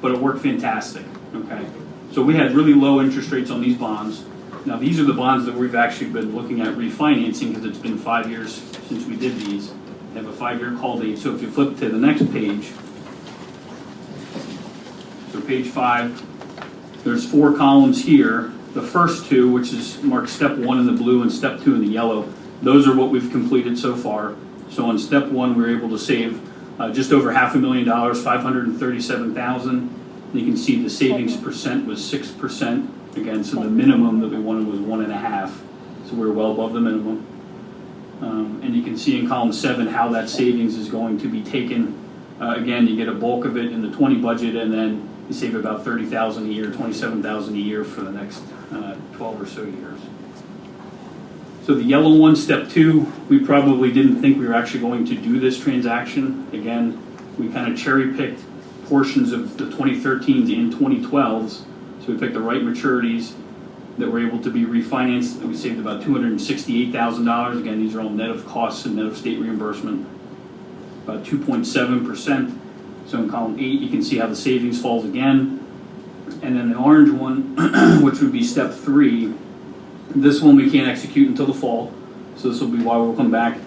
but it worked fantastic. Okay, so we had really low interest rates on these bonds. Now these are the bonds that we've actually been looking at refinancing, because it's been 5 years since we did these. They have a 5-year call date. So if you flip to the next page, so page 5, there's 4 columns here. The first 2, which is marked step 1 in the blue and step 2 in the yellow, those are what we've completed so far. So on step 1, we were able to save just over $500,000, $537,000. You can see the savings percent was 6%. Again, so the minimum that we wanted was 1.5%. So we're well above the minimum. And you can see in column 7 how that savings is going to be taken. Again, you get a bulk of it in the 20 budget, and then you save about $30,000 a year, $27,000 a year for the next 12 or so years. So the yellow one, step 2, we probably didn't think we were actually going to do this transaction. Again, we kind of cherry-picked portions of the 2013s and 2012s. So we picked the right maturities that were able to be refinanced. We saved about $268,000. Again, these are all net of costs and net of state reimbursement. About 2.7%. So in column 8, you can see how the savings falls again. And then the orange one, which would be step 3, this one we can't execute until the fall. So this will be why we'll come back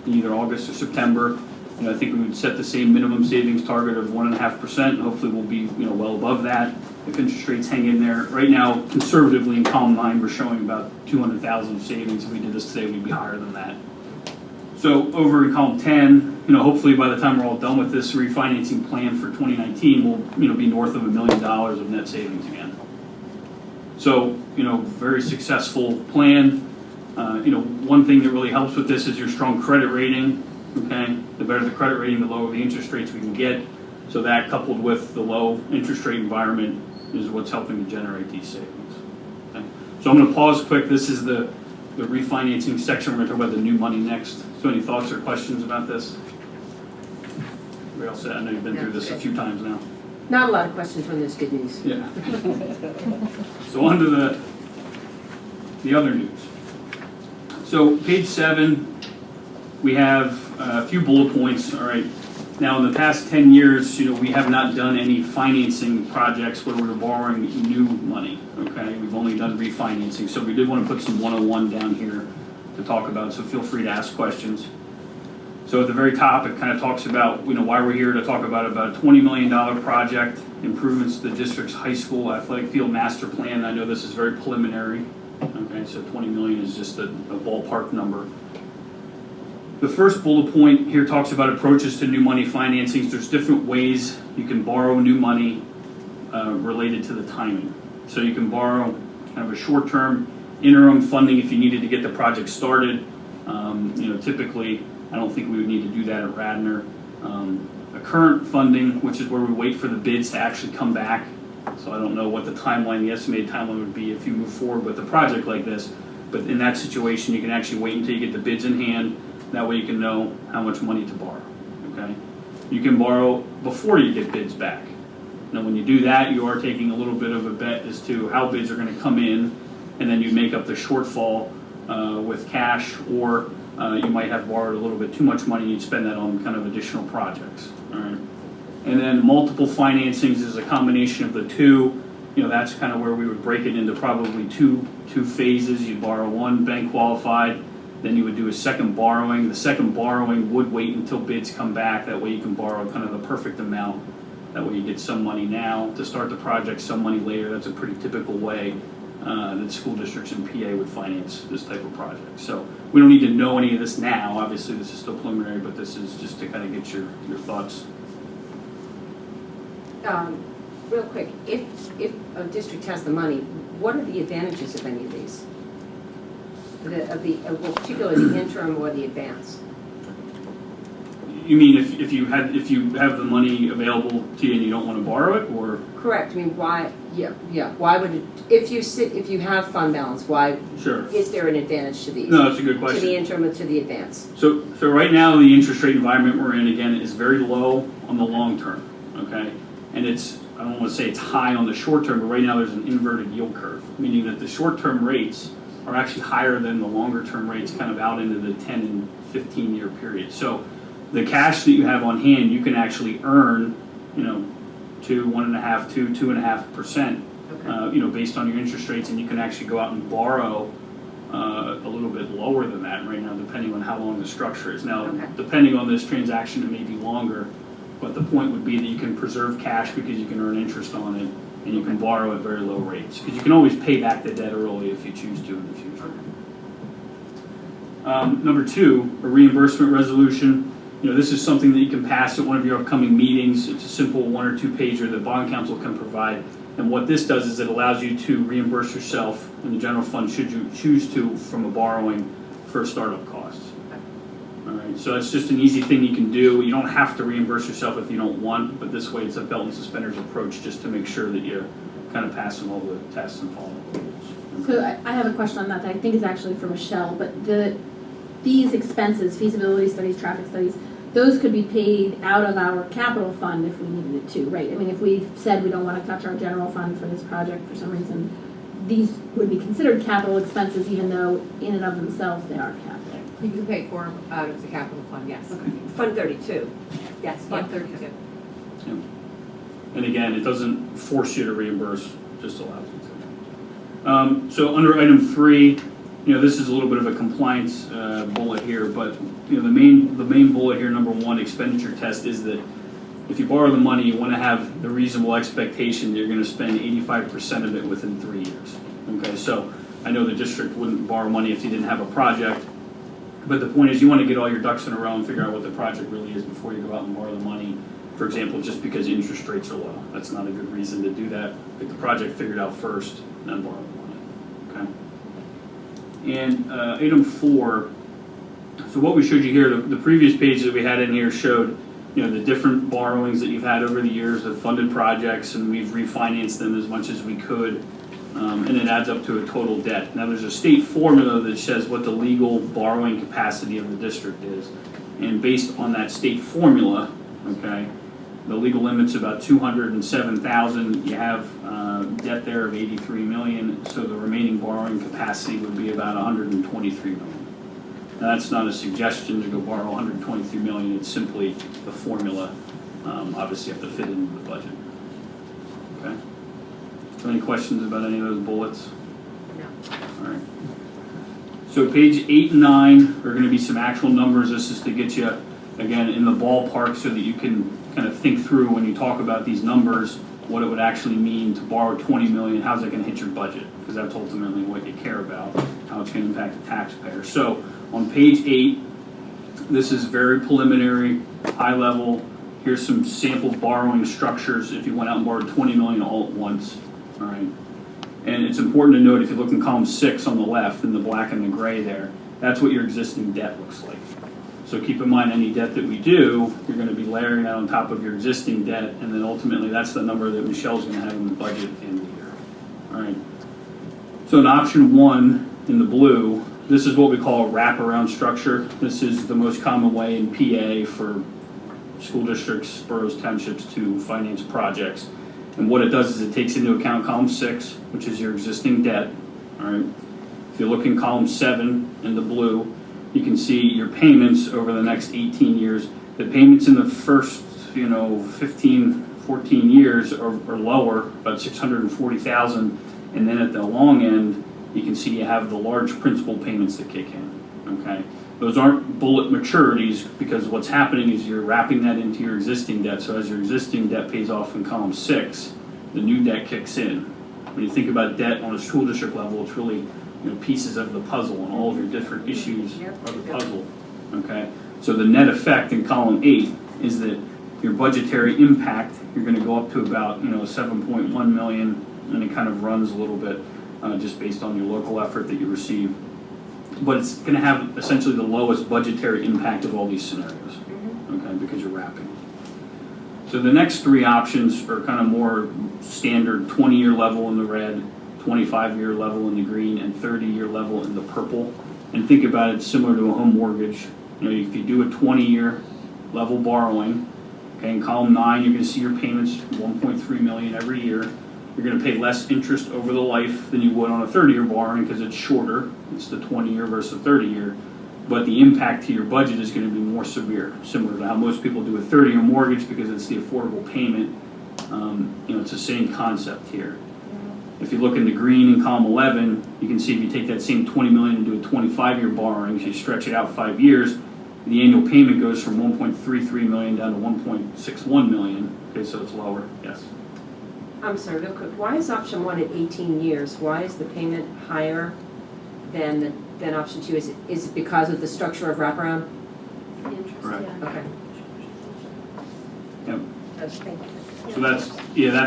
in either August or September. And I think we would set the same minimum savings target of 1.5%. Hopefully we'll be well above that if interest rates hang in there. Right now, conservatively in column 9, we're showing about $200,000 of savings. If we did this today, we'd be higher than that. So over in column 10, hopefully by the time we're all done with this refinancing plan for 2019, we'll be north of $1 million of net savings again. So very successful plan. One thing that really helps with this is your strong credit rating. Okay, the better the credit rating, the lower the interest rates we can get. So that, coupled with the low interest rate environment, is what's helping to generate these savings. Okay? So I'm going to pause quick. This is the refinancing section. We're going to talk about the new money next. So any thoughts or questions about this? Everybody else said, I know you've been through this a few times now. Not a lot of questions when there's good news. Yeah. So on to the other news. So page 7, we have a few bullet points. All right. Now, in the past 10 years, we have not done any financing projects where we're borrowing new money. Okay, we've only done refinancing. So we did want to put some 101 down here to talk about. So feel free to ask questions. So at the very top, it kind of talks about why we're here to talk about a $20 million project, improvements to the district's high school athletic field master plan. I know this is very preliminary. Okay, so 20 million is just a ballpark number. The first bullet point here talks about approaches to new money financings. There's different ways you can borrow new money related to the timing. So you can borrow kind of a short-term interim funding if you needed to get the project started. Typically, I don't think we would need to do that at Radnor. A current funding, which is where we wait for the bids to actually come back. So I don't know what the estimated timeline would be if you move forward with a project like this. But in that situation, you can actually wait until you get the bids in hand. That way you can know how much money to borrow. okay? You can borrow before you get bids back. Now, when you do that, you are taking a little bit of a bet as to how bids are gonna come in, and then you make up the shortfall with cash, or you might have borrowed a little bit too much money and you'd spend that on kind of additional projects, all right? And then multiple financings is a combination of the two. You know, that's kind of where we would break it into probably two phases. You'd borrow one bank qualified, then you would do a second borrowing. The second borrowing would wait until bids come back. That way you can borrow kind of the perfect amount. That way you get some money now to start the project, some money later. That's a pretty typical way that school districts in PA would finance this type of project. So we don't need to know any of this now. Obviously, this is still preliminary, but this is just to kind of get your thoughts. Real quick, if a district has the money, what are the advantages of any of these? Well, particularly the interim or the advance? You mean if you have the money available to you and you don't want to borrow it, or? Correct. I mean, why? Yeah. Why would it? If you have fund balance, why? Sure. Is there an advantage to these? No, that's a good question. To the interim or to the advance? So right now the interest rate environment we're in again is very low on the long term. Okay, and I don't want to say it's high on the short term, but right now there's an inverted yield curve, meaning that the short term rates are actually higher than the longer term rates, kind of out into the 10 and 15 year period. So the cash that you have on hand, you can actually earn, 2.5%, based on your interest rates, and you can actually go out and borrow a little bit lower than that right now, depending on how long the structure is. Now, depending on this transaction, it may be longer, but the point would be that you can preserve cash because you can earn interest on it, and you can borrow at very low rates, because you can always pay back the debt early if you choose to in the future. Number two, a reimbursement resolution. This is something that you can pass at one of your upcoming meetings. It's a simple 1 or 2 pager that bond counsel can provide. And what this does is it allows you to reimburse yourself in the general fund should you choose to from a borrowing for startup costs. All right, so it's just an easy thing you can do. You don't have to reimburse yourself if you don't want, but this way it's a belt and suspenders approach just to make sure that you're kind of passing all the tests and following the rules. So I have a question on that I think is actually for Michelle, but these expenses, feasibility studies, traffic studies, those could be paid out of our capital fund if we needed it to, right? I mean, if we said we don't want to touch our general fund for this project for some reason, these would be considered capital expenses even though in and of themselves they are capital. You can pay for them out of the capital fund, yes. Okay. Fund 32. Yes, Fund 32. Yep. And again, it doesn't force you to reimburse, just allows you to. So under item 3, this is a little bit of a compliance bullet here, but the main bullet here, number 1, expenditure test, is that if you borrow the money, you want to have the reasonable expectation that you're going to spend 85% of it within 3 years. Okay, so I know the district wouldn't borrow money if you didn't have a project, but the point is you want to get all your ducks in a row and figure out what the project really is before you go out and borrow the money. For example, just because interest rates are low, that's not a good reason to do that. Get the project figured out first, and then borrow the money. Okay. And item 4. So what we showed you here, the previous page that we had in here showed, the different borrowings that you've had over the years of funded projects, and we've refinanced them as much as we could, and it adds up to a total debt. Now there's a state formula that says what the legal borrowing capacity of the district is, and based on that state formula, okay, the legal limit's about $207,000. You have debt there of $83 million, so the remaining borrowing capacity would be about $123 million. Now, that's not a suggestion to go borrow $123 million. It's simply the formula. Obviously, you have to fit it into the budget. Okay. So, any questions about any of those bullets? No. All right. So, page 8 and 9 are going to be some actual numbers. This is to get you, again, in the ballpark so that you can kind of think through when you talk about these numbers what it would actually mean to borrow $20 million. How's it going to hit your budget? Because that's ultimately what you care about, how it's going to impact the taxpayer. So, on page 8, this is very preliminary, high level. Here's some sample borrowing structures if you went out and borrowed $20 million all at once. All right. And it's important to note, if you look in column 6 on the left, in the black and the gray there, that's what your existing debt looks like. So keep in mind, any debt that we do, you're going to be layering that on top of your existing debt, and then ultimately that's the number that Michelle's going to have in the budget at the end of the year. All right. So in option 1, in the blue, this is what we call a wraparound structure. This is the most common way in PA for school districts, boroughs, townships to finance projects. And what it does is it takes into account column 6, which is your existing debt, all right? If you look in column 7 in the blue, you can see your payments over the next 18 years. The payments in the first, 15, 14 years are lower, about $640,000, and then at the long end, you can see you have the large principal payments that kick in, okay? Those aren't bullet maturities because what's happening is you're wrapping that into your existing debt. So as your existing debt pays off in column 6, the new debt kicks in. When you think about debt on a school district level, it's really pieces of the puzzle, and all of your different issues are the puzzle, okay? So the net effect in column 8 is that your budgetary impact, you're going to go up to about 7.1 million, and it kind of runs a little bit just based on your local effort that you receive. But it's going to have essentially the lowest budgetary impact of all these scenarios, okay, because you're wrapping. So the next 3 options are kind of more standard 20-year level in the red, 25-year level in the green, and 30-year level in the purple. And think about it similar to a home mortgage. If you do a 20-year level borrowing, okay, in column 9, you're going to see your payments $1.3 million every year. You're going to pay less interest over the life than you would on a 30-year borrowing because it's shorter. It's the 20-year versus 30-year. But the impact to your budget is going to be more severe, similar to how most people do a 30-year mortgage because it's the affordable payment. It's the same concept here. If you look in the green in column 11, you can see if you take that same $20 million and do a 25-year borrowing, if you stretch it out 5 years, the annual payment goes from $1.33 million down to $1.61 million. Okay, so it's lower. Yes. I'm sorry, real quick. Why is option 1 at 18 years? Why is the payment higher than option 2? Is it because of the structure of wraparound? Correct. Okay. Yep. Thank you. So that's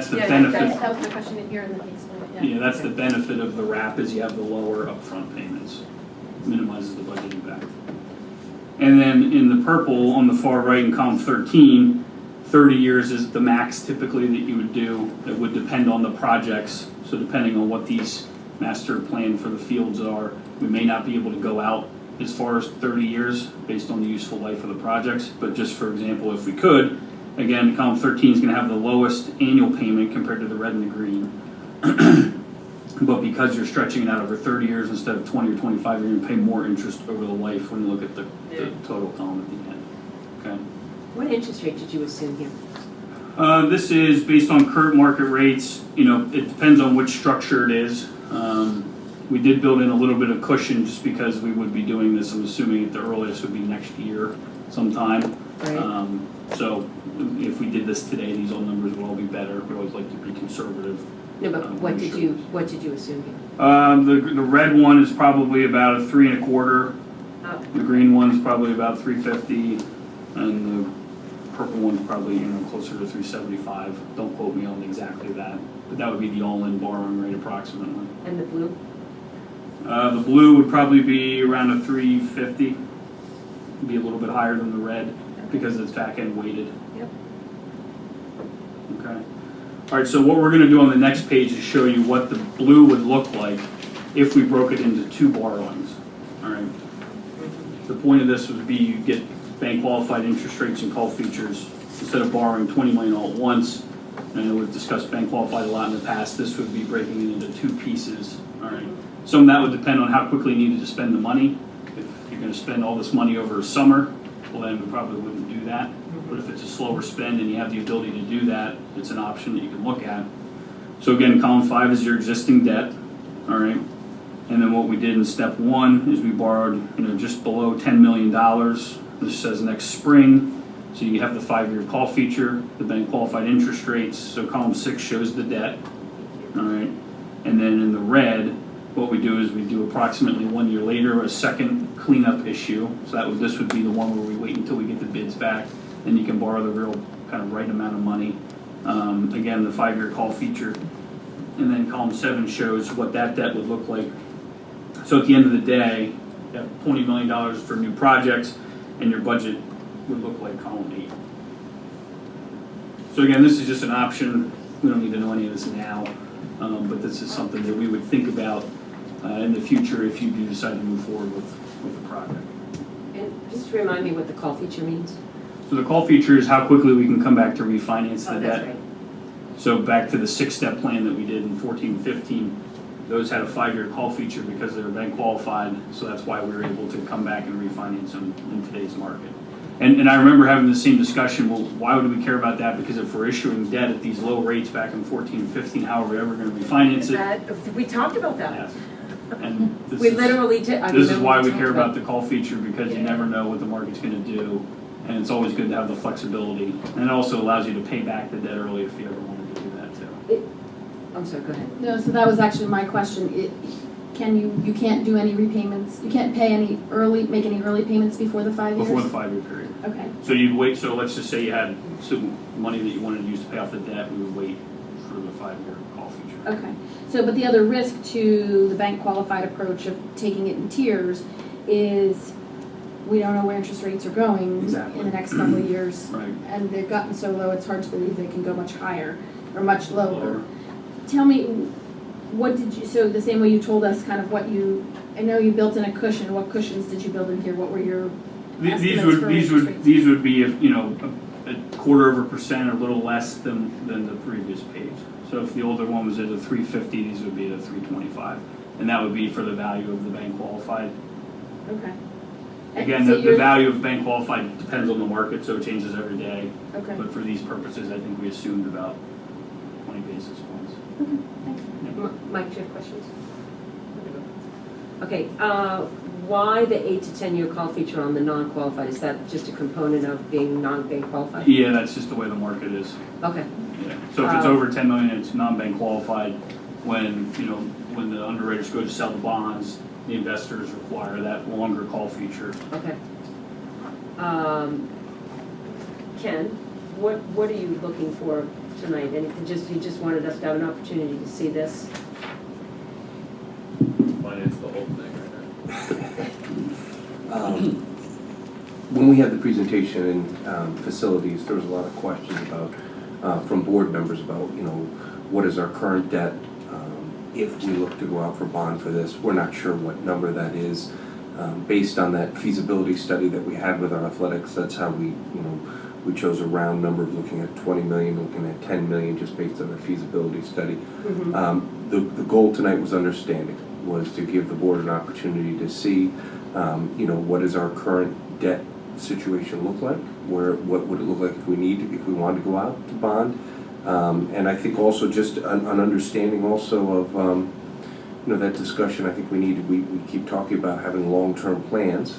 the Yeah, benefit. That was the question in here in the case. Yeah, that's the benefit of the wrap is you have the lower upfront payments. Minimizes the budget impact. And then in the purple on the far right in column 13, 30 years is the max typically that you would do. That would depend on the projects. So depending on what these master plan for the fields are, we may not be able to go out as far as 30 years based on the useful life of the projects. But just for example, if we could, again, column 13 is going to have the lowest annual payment compared to the red and the green. But because you're stretching it out over 30 years instead of 20 or 25, you're going to pay more interest over the life when you look at the total column at the end. Okay. What interest rate did you assume here? This is based on current market rates. It depends on which structure it is. We did build in a little bit of cushion just because we would be doing this. I'm assuming at the earliest would be next year sometime. Right. So if we did this today, these all numbers would all be better. We always like to be conservative. No, but what did you assume here? The red one is probably about a 3 1/4. Oh. The green one's probably about 350, and the purple one's probably closer to 375. Don't quote me on exactly that, but that would be the all-in borrowing rate approximately. And the blue? The blue would probably be around a 350. Be a little bit higher than the red because it's back-end weighted. Yep. Okay. All right, so what we're going to do on the next page is show you what the blue would look like if we broke it into 2 borrowings. All right. The point of this would be you get bank qualified interest rates and call features instead of borrowing $20 million all at once. And I know we've discussed bank qualified a lot in the past. This would be breaking it into 2 pieces. All right. Some of that would depend on how quickly you needed to spend the money. If you're going to spend all this money over summer, well, then we probably wouldn't do that. But if it's a slower spend and you have the ability to do that, it's an option that you can look at. So again, column 5 is your existing debt, all right? And then what we did in step 1 is we borrowed, just below $10 million. This says next spring. So you have the 5-year call feature, the bank qualified interest rates. So column 6 shows the debt, all right? And then in the red, what we do is we do approximately 1 year later a second cleanup issue. So this would be the one where we wait until we get the bids back. Then you can borrow the real kind of right amount of money. Again, the 5-year call feature. And then column 7 shows what that debt would look like. So at the end of the day, you have $20 million for new projects, and your budget would look like column 8. So again, this is just an option. We don't need to know any of this now, but this is something that we would think about in the future if you do decide to move forward with the project. And just remind me what the call feature means. So So the call feature is how quickly we can come back to refinance the Oh, that's debt. right. So back to the 6-step plan that we did in 14, 15, those had a 5-year call feature because they were bank qualified, so that's why we were able to come back and refinance them in today's market. And I remember having the same discussion, well, why would we care about that? Because if we're issuing debt at these low rates back in 14 and 15, how are we ever gonna refinance it? We talked about that. Yes. And this We is- literally did. I This is remember why we talked care about the call feature, because you never know what the market's gonna do, and it's always good to have the flexibility. And it also allows you to pay back the debt early if you ever wanted to do that too. I'm sorry, go ahead. No, so that was actually my question. You can't do any repayments, you can't make any early payments before the 5 years? Before the 5-year period. Okay, So you'd wait, so let's just say you had some money that you wanted to use to pay off the debt, we would wait for the 5-year call feature. okay. So, but the other risk to the bank qualified approach of taking it in tiers is we don't know where interest rates are going Exactly. in the next couple of years. Right. And they've gotten so low, it's hard to believe they can go much higher or much lower. Lower. Tell me, what did you, so the same way you told us kind of what you, I know you built in a cushion, what cushions did you build in here? What were your These estimates for interest rates? these would be, if, you know, a 1/4% or a little less than the previous page. So if the older one was at a 350, these would be at a 325. And that would be for the value of the bank qualified. Okay. And Again, so the you're- value of bank qualified depends on the market, so it changes every day. Okay. But for these purposes, I think we assumed about 20 basis points. Okay, thanks. Mike, do you have questions? Okay, why the 8 to 10-year call feature on the non-qualified? Is that just a component of being non-bank qualified? Yeah, that's just the way the market is. Okay, Yeah. So if it's over 10 million, it's non-bank qualified. When, you know, when the underwriters go to sell the bonds, the investors require that longer call feature. okay. Ken, what are you looking for tonight? And you just wanted us to have an opportunity to see this? Finance the whole thing right now. When we had the presentation in facilities, there was a lot of questions about, from board members about, you know, what is our current debt? If we look to go out for bond for this, we're not sure what number that is. Based on that feasibility study that we had with our athletics, that's how we, you know, we chose a round number of looking at 20 million, looking at 10 million, just based on the feasibility study. The goal tonight was understanding, was to give the board an opportunity to see, you know, what does our current debt situation look like? What would it look like if we wanted to go out to bond? And I think also just an understanding also of, you know, that discussion. I think we keep talking about having long-term plans.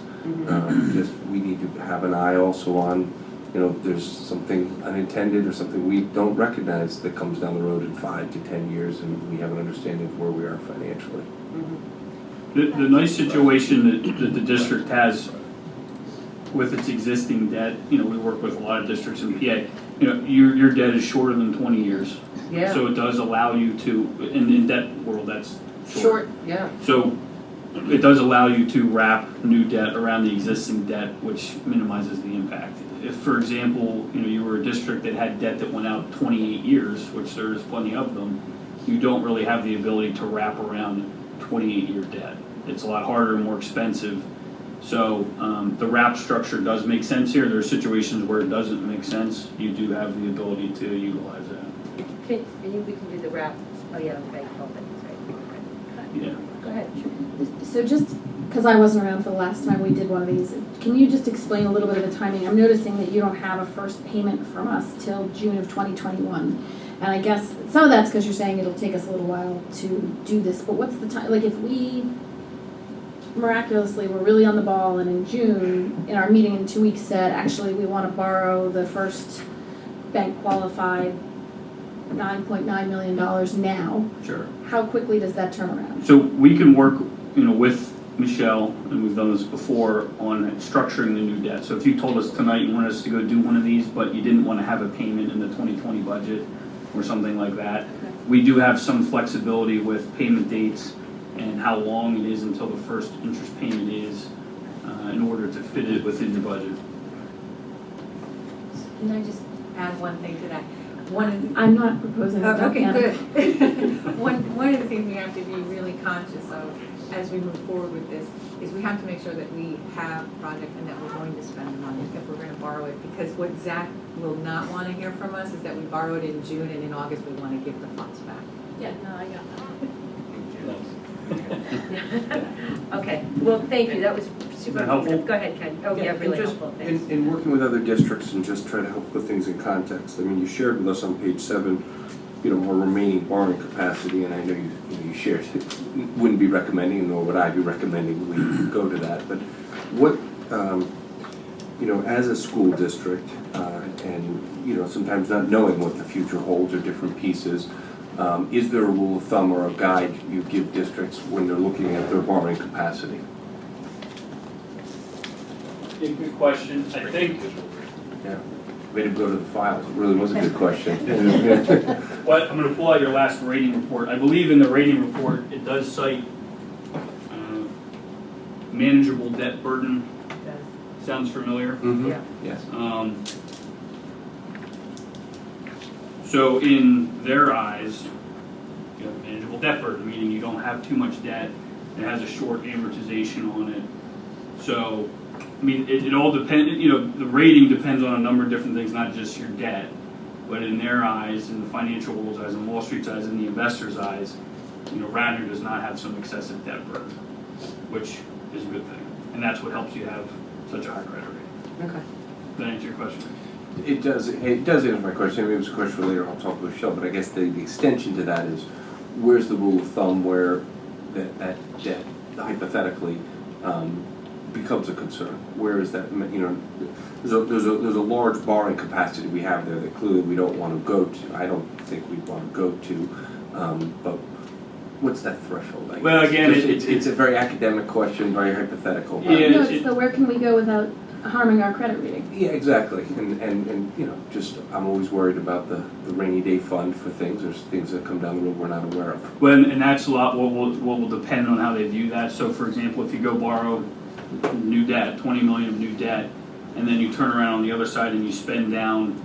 Just we need to have an eye also on, you know, if there's something unintended or something we don't recognize that comes down the road in 5 to 10 years, and we have an understanding of where we are financially. The nice situation that the district has with its existing debt, you know, we work with a lot of districts in PA, you know, your debt is shorter than 20 years. Yeah. So it does allow you to, in debt world, that's short. Yeah. So it does allow you to wrap new debt around the existing debt, which minimizes the impact. If, for example, you know, you were a district that had debt that went out 28 years, which there's plenty of them, you don't really have the ability to wrap around 28-year debt. It's a lot harder and more expensive. So the wrap structure does make sense here. There are situations where it doesn't make sense. You do have the ability to utilize that. Okay, we can do the wrap. Oh, yeah, the bank call thing, right? Yeah. Go ahead. So just, because I wasn't around for the last time we did one of these, can you just explain a little bit of the timing? I'm noticing that you don't have a first payment from us till June of 2021. And I guess some of that's because you're saying it'll take us a little while to do this, but what's the time, like if we miraculously were really on the ball and in June, in our meeting in 2 weeks said, actually, we want to borrow the first bank qualified $9.9 million now, Sure. how quickly does that turn around? So we can work, you know, with Michelle, and we've done this before, on structuring the new debt. So if you told us tonight you wanted us to go do one of these, but you didn't want to have a payment in the 2020 budget or something like that, we do have some flexibility with payment dates and how long it is until the first interest payment is in order to fit it within your budget. Can I just add one thing to that? I'm not proposing a Okay, panic. good. One of the things we have to be really conscious of as we move forward with this is we have to make sure that we have projects and that we're going to spend the money. If we're going to borrow borrow it, because what Zach will not want to hear from us is that we borrowed in June and in August we want to give the funds back. Yeah, no, I got Okay, well, thank you, that was super that helpful? helpful. Go ahead, Ken. Oh, yeah, And really just helpful, thanks. in working with other districts and just try to help put things in context, I mean, you shared with us on page 7, you know, our remaining borrowing capacity, and I know you shared, wouldn't be recommending, nor would I be recommending we go to that, but what, you know, as a school district, and, you know, sometimes not knowing what the future holds or different pieces, is there a rule of thumb or a guide you give districts when they're looking at their borrowing capacity? Yeah, good question. I think, Yeah, way to go to the files, it really was a good question. what, I'm gonna pull out your last rating report. I believe in the rating report, it does cite manageable debt burden. Sounds familiar? Mhm. Yeah. Yes. So in their eyes, you have manageable debt burden, meaning you don't have too much debt, it has a short amortization on it. So, I mean, it all depends, you know, the rating depends on a number of different things, not just your debt. But in their eyes, in the financial world's eyes, in Wall Street's eyes, in the investor's eyes, you know, Radnor does not have some excessive debt burden, which is a good thing. And that's what helps you have such a high credit rating. Okay. Does that answer your question? It does answer my question. Maybe it was a question for later, I'll talk with Michelle, but I guess the extension to that is, where's the rule of thumb where that debt hypothetically becomes a concern? Where is that, you know, there's a large borrowing capacity we have there that clearly we don't want to go to. I don't think we want to go to, but what's that threshold? I Well, guess? again, It's a very academic question, very hypothetical. Yeah. No, it's the where can we go without harming our credit rating? Yeah, exactly, and you know, just, I'm always worried about the rainy day fund for things, there's things that come down the road we're not aware of. Well, and that's a lot what will depend on how they view that. So for example, if you go borrow new debt, 20 million of new debt, and then you turn around on the other side and you spend down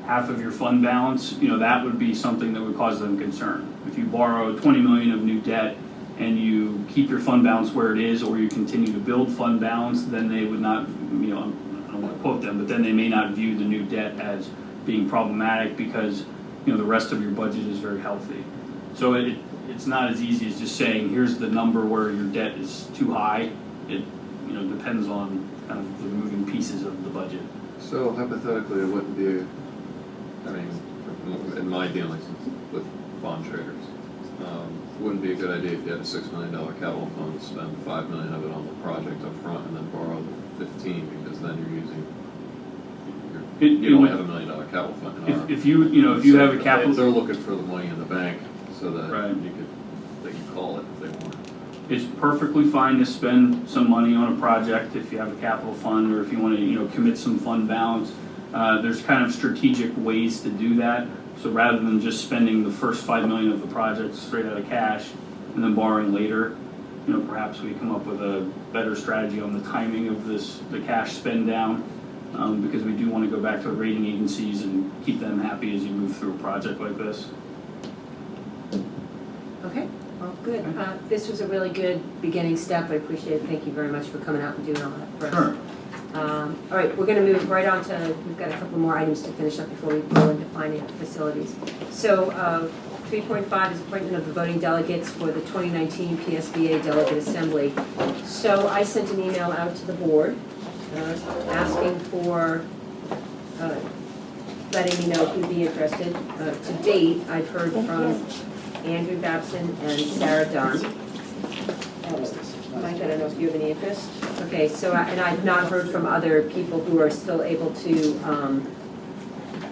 half of your fund balance, you know, that would be something that would cause them concern. If you borrow 20 million of new debt and you keep your fund balance where it is, or you continue to build fund balance, then they would not, you know, I don't want to quote them, but then they may not view the new debt as being problematic because, you know, the rest of your budget is very healthy. So it's not as easy as just saying, here's the number where your debt is too high. It, you know, depends on kind of the moving pieces of the budget. So hypothetically, it wouldn't be, I mean, in my dealings with bond traders, wouldn't be a good idea if you had a $6 million capital fund to spend $5 million of it on the project up front and then borrow the 15, because then you're using, you only have $1 million capital fund in our. If you have a capital. They're looking for the money in the bank so that Right. they can call it if they want. It's perfectly fine to spend some money on a project if you have a capital fund, or if you want to, you know, commit some fund balance. There's kind of strategic ways to do that. So rather than just spending the first $5 million of the project straight out of cash and then borrowing later, you know, perhaps we come up with a better strategy on the timing of the cash spend down, because we do want to go back to the rating agencies and keep them happy as you move through a project like this. Okay, well, good. This was a really good beginning step. I appreciate it. Thank you very much for coming out and doing all that for us. Sure. All right, we're going to move right on to, we've got a couple more items to finish up before we go into finance facilities. So 3.5 is appointment of the voting delegates for the 2019 PSBA Delegate Assembly. So I sent an email out to the board asking for, letting me know if you'd be interested. To date, I've heard from Andrew Babson and Sarah Dunn. Mike, I don't know if you have any interest. Okay, so, and I've not heard from other people who are still able to,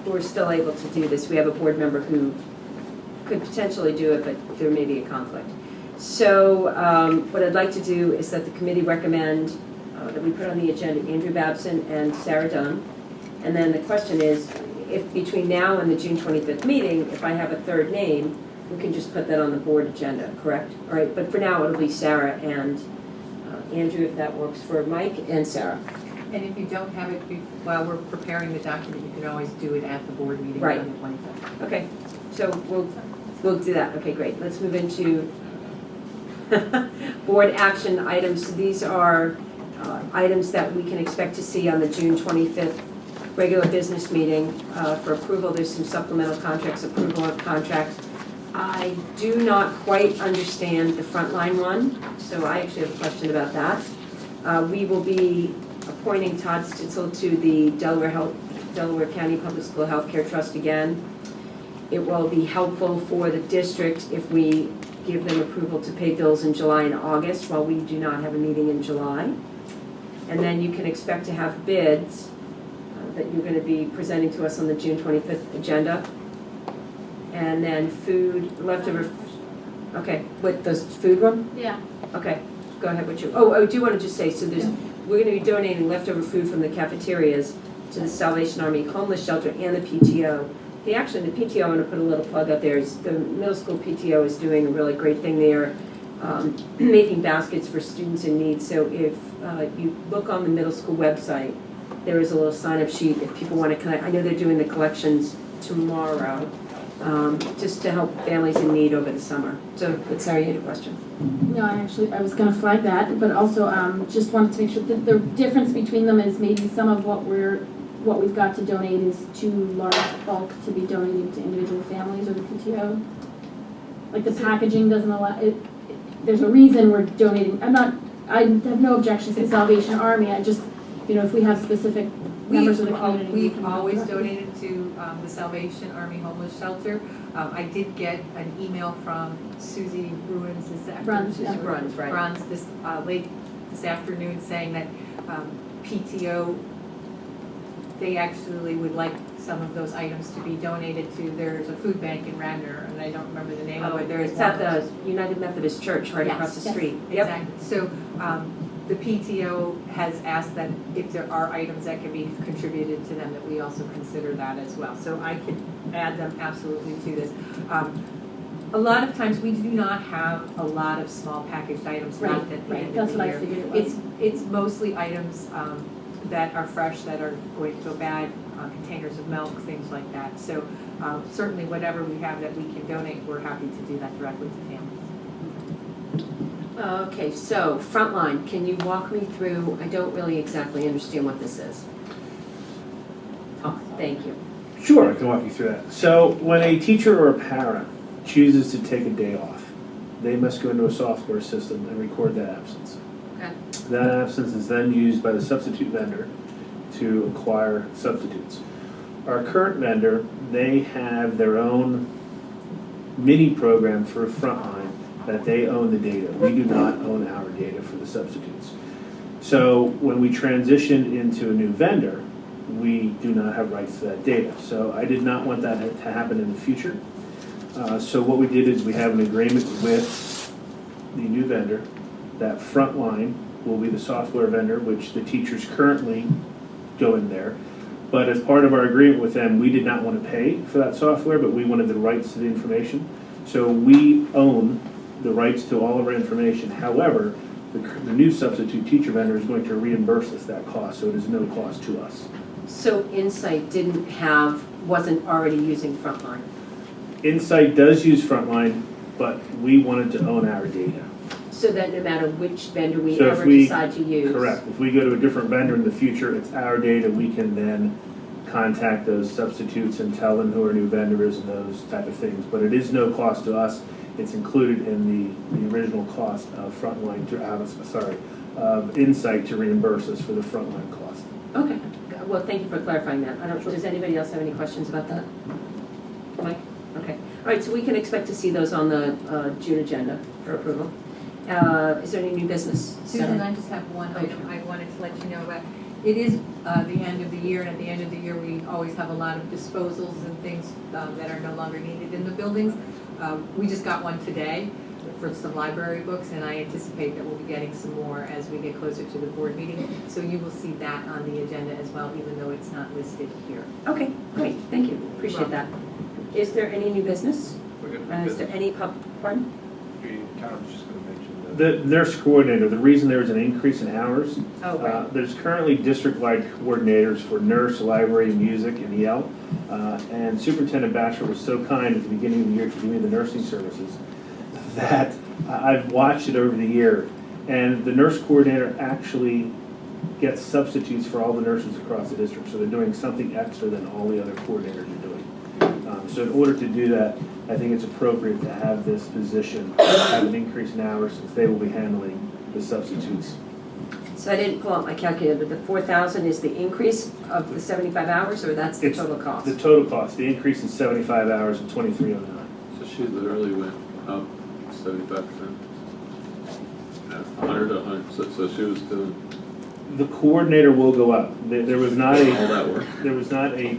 do this. We have a board member who could potentially do it, but there may be a conflict. So what I'd like to do is that the committee recommend that we put on the agenda Andrew Babson and Sarah Dunn. And then the question is, if between now and the June 25th meeting, if I have a third name, we can just put that on the board agenda, correct? All right, but for now, it'll be Sarah and Andrew, if that works for Mike and Sarah. And if you don't have it while we're preparing the document, you can always do it at the board meeting Right. on the 25th. Okay, so we'll do that. Okay, great. Let's move into board action items. So these are items that we can expect to see on the June 25th regular business meeting for approval. There's some supplemental contracts, approval of contracts. I do not quite understand the frontline one, so I actually have a question about that. We will be appointing Todd Stitzel to the Delaware County Public School Healthcare Trust again. It will be helpful for the district if we give them approval to pay bills in July and August while we do not have a meeting in July. And then you can expect to have bids that you're going to be presenting to us on the June 25th agenda. And then food, leftover, okay, what, the food one? Yeah. Okay, go ahead, what you, I do want to just say, so we're going to be donating leftover food from the cafeterias to the Salvation Army Homeless Shelter and the PTO. The PTO, I'm going to put a little plug out there, is the middle school PTO is doing a really great thing there, making baskets for students in need. So if you look on the middle school website, there is a little sign-up sheet if people want to connect. I know they're doing the collections tomorrow, just to help families in need over the summer. So, Sarah, you had a question? No, I was gonna flag that, but also, just wanted to make sure that the difference between them is maybe some of what we've got to donate is too large bulk to be donated to individual families or the PTO. Like the packaging doesn't allow it, there's a reason we're donating, I have no objections to Salvation Army, I just, if we have specific members of the community. We've always donated to the Salvation Army Homeless Shelter. I did get an email from Susie Bruins this afternoon. Bruns, yeah. Bruns, right. Bruns late this afternoon saying that PTO, they actually would like some of those items to be donated to, there's a food bank in Radnor, and I don't remember the name of it. There is It's at the United Methodist Church right across the street. Yep. Exactly. So the PTO has asked that if there are items that can be contributed to them, that we also consider that as well. So I could add them absolutely to this. A lot of times we do not have a lot of small packaged items left at the end That's of the what year. I figured it was. It's mostly items that are fresh, that are going to go bad, containers of milk, things like that. So certainly whatever we have that we can donate, we're happy to do that directly to families. Okay, so Frontline, can you walk me through, I don't really exactly understand what this is. Oh, thank you. Sure, I can walk you through that. So when a teacher or a parent chooses to take a day off, they must go into a software system and record that absence. Okay. That absence is then used by the substitute vendor to acquire substitutes. Our current vendor, they have their own mini program for Frontline that they own the data. We do not own our data for the substitutes. So when we transition into a new vendor, we do not have rights to that data. So I did not want that to happen in the future. So what we did is we have an agreement with the new vendor that Frontline will be the software vendor, which the teachers currently go in there. But as part of our agreement with them, we did not want to pay for that software, but we wanted the rights to the information. So we own the rights to all of our information. However, the new substitute teacher vendor is going to reimburse us that cost, so it is no cost to us. So Insight wasn't already using Frontline? Insight does use Frontline, but we wanted to own our data. So that no matter which vendor we So if ever we- decide to use? Correct. If we go to a different vendor in the future, it's our data. We can then contact those substitutes and tell them who our new vendor is and those type of things. But it is no cost to us. It's included in the original cost of Frontline of Insight to reimburse us for the Frontline cost. Okay, well, thank you for clarifying that. Does anybody else have any questions about that? Mike? Okay. All right, so we can expect to see those on the June agenda for approval. Is there any new business? Susan, I just have one item I wanted to let you know about. It is the end of the year, and at the end of the year, we always have a lot of disposals and things that are no longer needed in the buildings. We just got one today for some library books, and I anticipate that we'll be getting some more as we get closer to the board meeting. So you will see that on the agenda as well, even though it's not listed here. Okay, great, thank you, appreciate that. Is there any new business? Is there any pardon? The nurse coordinator, the reason there was an increase in hours, Oh, right. there's currently district-wide coordinators for nurse, library, music, and EL. And Superintendent Batcher was so kind at the beginning of the year to give me the nursing services that I've watched it over the year. And the nurse coordinator actually get substitutes for all the nurses across the district, so they're doing something extra than all the other coordinators are doing. So in order to do that, I think it's appropriate to have this position have an increase in hours, since they will be handling the substitutes. So I didn't pull out my calculator, but the 4,000 is the increase of the 75 hours, or that's the It's total cost? The total cost, the increase is 75 hours and 2309. So she literally went up 75%. 100 to 100, so she was doing The coordinator will go up. There was not all a, that work. there was not a,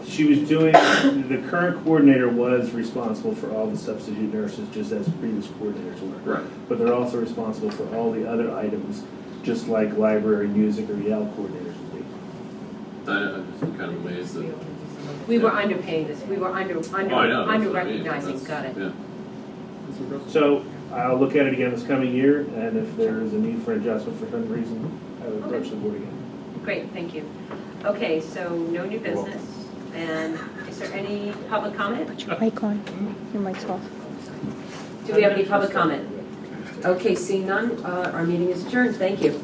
she was doing, the current coordinator was responsible for all the substitute nurses, just as previous coordinators were. Right. But they're also responsible for all the other items, just like library, music, or EL coordinators would be. I'm just kind of amazed that. We were underpaying this, we were under Oh, I know, that's what I mean. recognizing, got it. Yeah. So I'll look at it again this coming year, and if there is a need for adjustment for some reason, I will approach the board again. Great, thank you. Okay, so no new business, and is there any public comment? Put your mic on. Your mic's off. Do we have any public comment? Okay, seeing none, our meeting is adjourned, thank you.